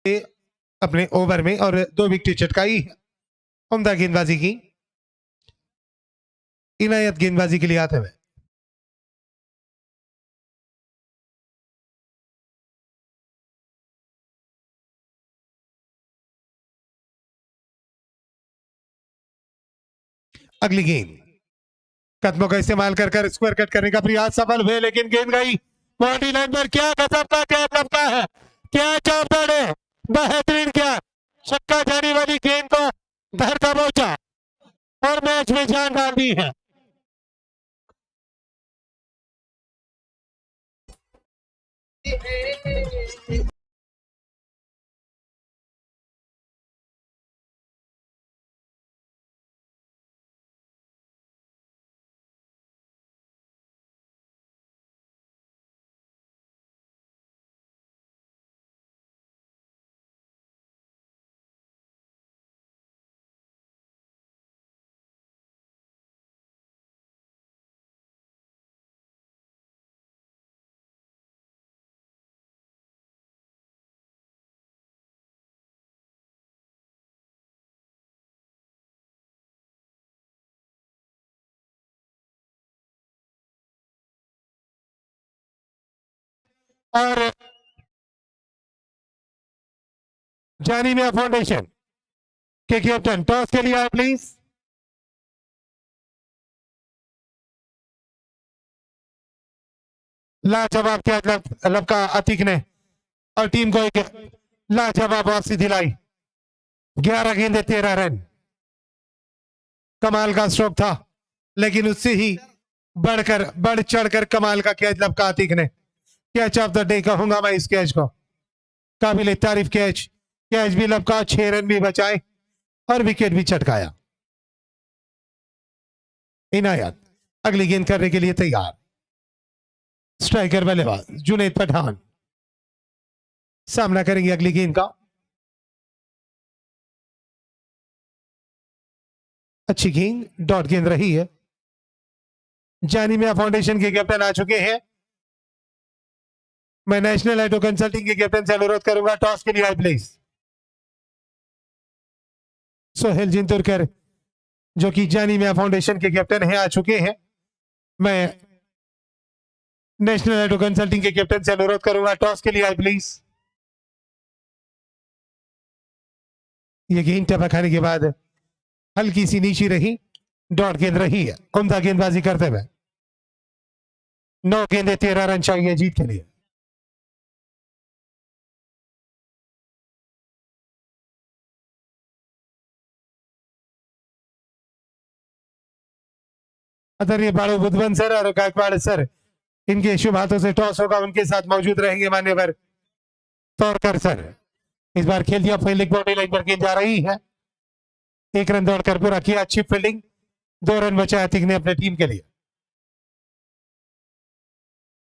अपने ओवर में और 2 विकेट चटकाई। उम्दा गेंदबाजी की। इनायत गेंदबाजी के लिए आते हुए। अगली गेंद कदमों का इस्तेमाल कर कर स्क्वायर कट करने का प्रयास सफल हुए, लेकिन गेंद गई बाउंड्री लाइन पर। क्या गजब का कैच लगता है, क्या चौपड़ है, बेहतरीन क्या छक्का जाने वाली गेंद को धरता पहुंचा और मैच में जान डाल दी है। और जानिया फाउंडेशन के कैप्टन टॉस के लिए आए प्लीज। लाजवाब क्या लबका अतीक ने और टीम को एक लाजवाब वापसी दिलाई। 11 गेंदे 13 रन, कमाल का स्ट्रोक था, लेकिन उससे ही बढ़ चढ़कर कमाल का कैच लबका अतीक ने। कैच ऑफ द डे कहूंगा मैं इस कैच को, काबिल तारीफ कैच। कैच भी लबका, 6 रन भी बचाए और विकेट भी चटकाया। इनायत अगली गेंद करने के लिए तैयार। स्ट्राइकर बल्लेबाज जुनैद पठान सामना करेंगे अगली गेंद का। अच्छी गेंद, डॉट गेंद रही है। जानिया फाउंडेशन के कैप्टन आ चुके हैं। मैं नेशनल हाइड्रो कंसल्टिंग के कैप्टन से अनुरोध करूंगा, टॉस के लिए आए प्लीज। सोहेल जिंतुरकर जो कि जानिया फाउंडेशन के कैप्टन हैं आ चुके हैं। मैं नेशनल हाइड्रो कंसल्टिंग के कैप्टन से अनुरोध करूंगा, टॉस के लिए आए प्लीज। ये गेंद टपकाने के बाद हल्की सी नीची रही, डॉट गेंद रही है। उम्दा गेंदबाजी करते हुए 9 गेंदे 13 रन चाहिए जीत के लिए। आदरणीय बाड़ू बुधवन सर और गायकवाड़ सर, इनके शुभ हाथों से टॉस होगा, उनके साथ मौजूद रहेंगे मान्यवर तौरकर सर। इस बार खेल दिया फील्डिंग, बाउंड्री लाइन पर गेंद जा रही है। 1 रन दौड़कर पूरा किया, अच्छी फील्डिंग, 2 रन बचाया अतीक ने अपने टीम के लिए।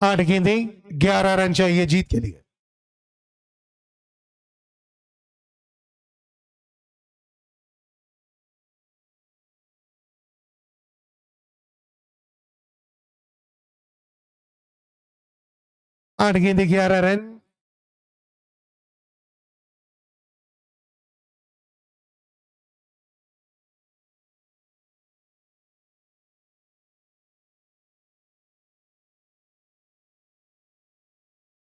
8 गेंदे 11 रन चाहिए जीत के लिए। आठ गेंदे 11 रन।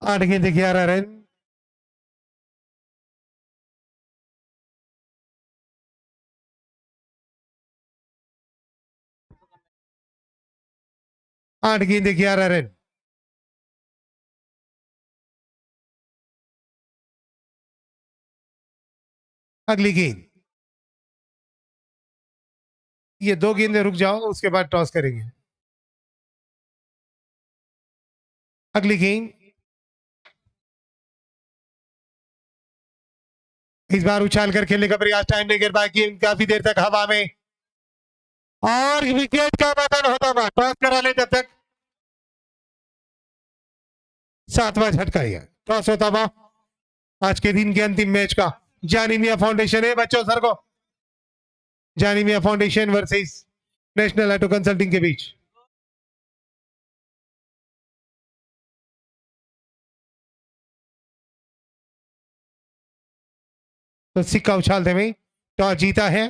आठ गेंदे 11 रन। आठ गेंदे 11 रन। अगली गेंद, ये 2 गेंदे रुक जाओ, उसके बाद टॉस करेंगे। अगली गेंद, इस बार उछाल कर खेलने का प्रयास, टाइम नहीं कर पाया, गेंद काफी देर तक हवा में और विकेट का पतन होता हुआ। टॉस करा ले जब तक। 7वां झटका है, टॉस होता हुआ आज के दिन के अंतिम मैच का। जानिया फाउंडेशन है बच्चों सर को, जानिया foundation versus national hydro consulting के बीच। तो सिक्का उछालते हुए टॉस जीता है।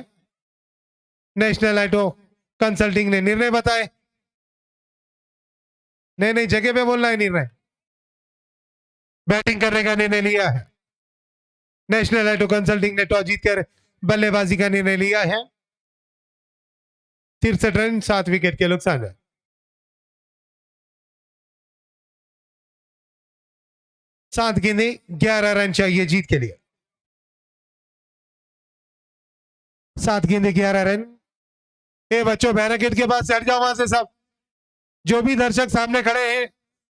नेशनल ऑटो कंसल्टिंग ने निर्णय बताए। नई नई जगह पे बोलना है निर्णय। बैटिंग करने का निर्णय लिया है। नेशनल ऑटो कंसल्टिंग ने टॉस जीतकर बल्लेबाजी का निर्णय लिया है। 63 रन 7 विकेट के नुकसान है। सात गेंदे 11 रन चाहिए जीत के लिए। 7 गेंदे 11 रन। ए बच्चों बैरिकेड के पास से हट जाओ वहां से सब। जो भी दर्शक सामने खड़े हैं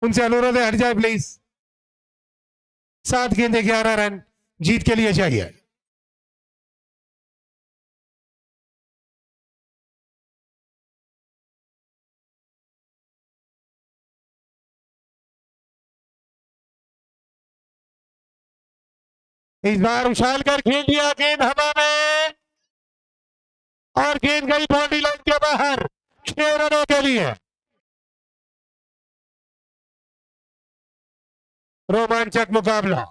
उनसे अनुरोध है हट जाए प्लीज। 7 गेंदे 11 रन जीत के लिए चाहिए। इस बार उछाल कर खेल दिया गेंद हवा में और गेंद गई बाउंड्री लाइन के बाहर 6 रनों के लिए। रोमांचक मुकाबला।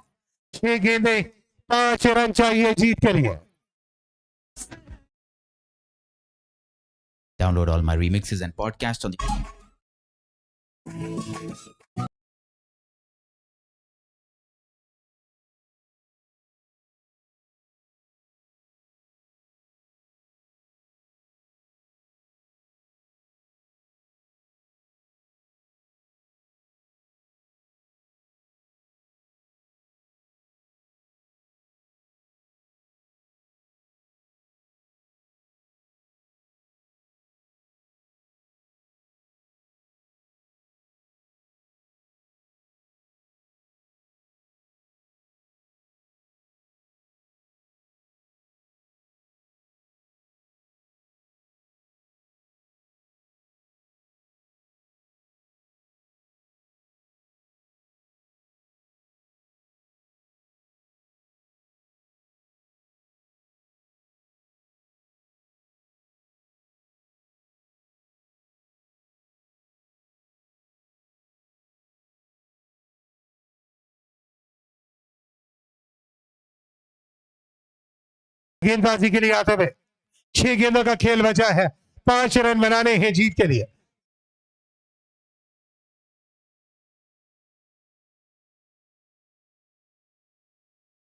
6 गेंदे 5 रन चाहिए जीत के लिए। Download all my remixes and podcasts on the गेंदबाजी के लिए आते हुए 6 गेंदों का खेल बचा है। 5 रन बनाने हैं जीत के लिए।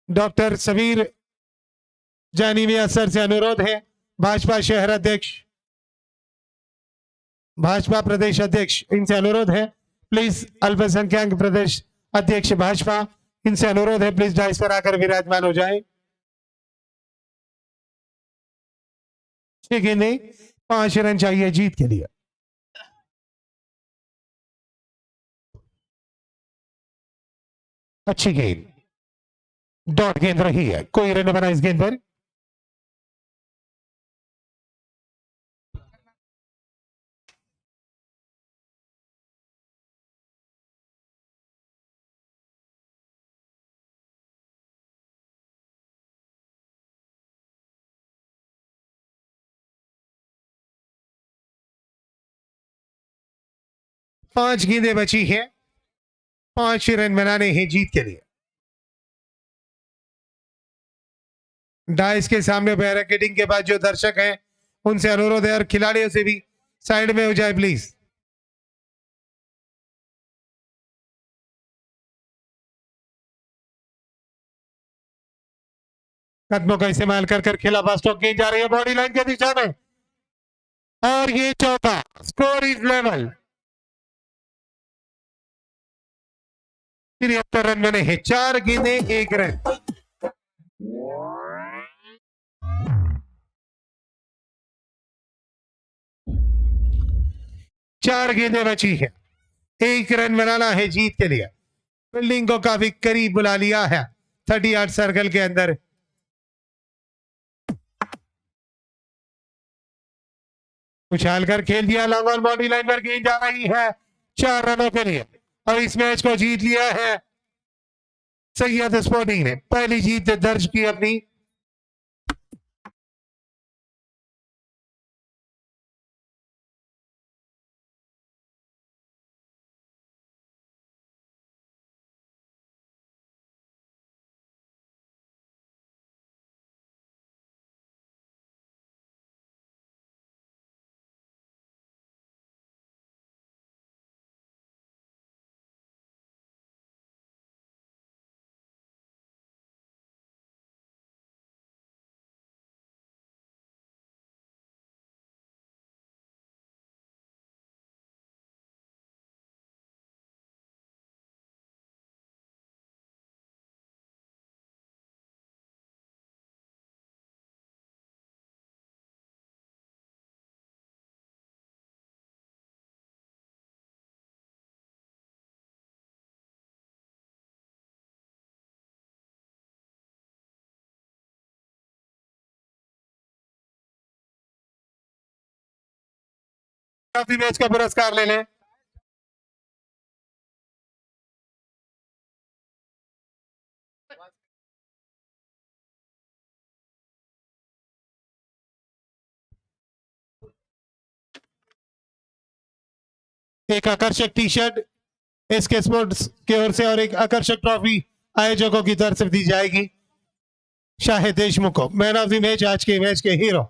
डॉक्टर सबीर जानीमिया सर से अनुरोध है। भाजपा शहर अध्यक्ष भाजपा प्रदेश अध्यक्ष इनसे अनुरोध है प्लीज। अल्पसंख्यक प्रदेश अध्यक्ष भाजपा इनसे अनुरोध है प्लीज डाइस पर आकर विराजमान हो जाए। 6 गेंदे 5 रन चाहिए जीत के लिए। अच्छी गेंद डॉट गेंद रही है। कोई रन बना इस गेंद पर। पांच गेंदें बची हैं। 5 रन बनाने हैं जीत के लिए। डाइस के सामने बैरिकेडिंग के बाद जो दर्शक हैं उनसे अनुरोध है और खिलाड़ियों से भी साइड में हो जाए प्लीज। कदमों का इस्तेमाल कर कर खेला फास्ट गेंद जा रही है बॉडी लाइन की दिशा में और ये चौका। Score is level. 73 रन बने हैं। 4 गेंदे 1 रन। चार गेंदें बची है। 1 रन बनाना है जीत के लिए। फील्डिंग को काफी करीब बुला लिया है 38 सर्कल के अंदर। उछाल कर खेल दिया लॉन्ग ऑन बाउंड्री लाइन पर गेंद जा रही है 4 रनों के लिए और इस मैच को जीत लिया है सैयद स्पोर्टिंग ने। पहली जीत दर्ज की अपनी। ऑफ द मैच का पुरस्कार ले लें। एक आकर्षक टी शर्ट एसके स्पोर्ट्स की ओर से और एक आकर्षक ट्रॉफी आयोजकों की तरफ से दी जाएगी शाहिद देशमुख को, मैन ऑफ द मैच, आज के मैच के हीरो।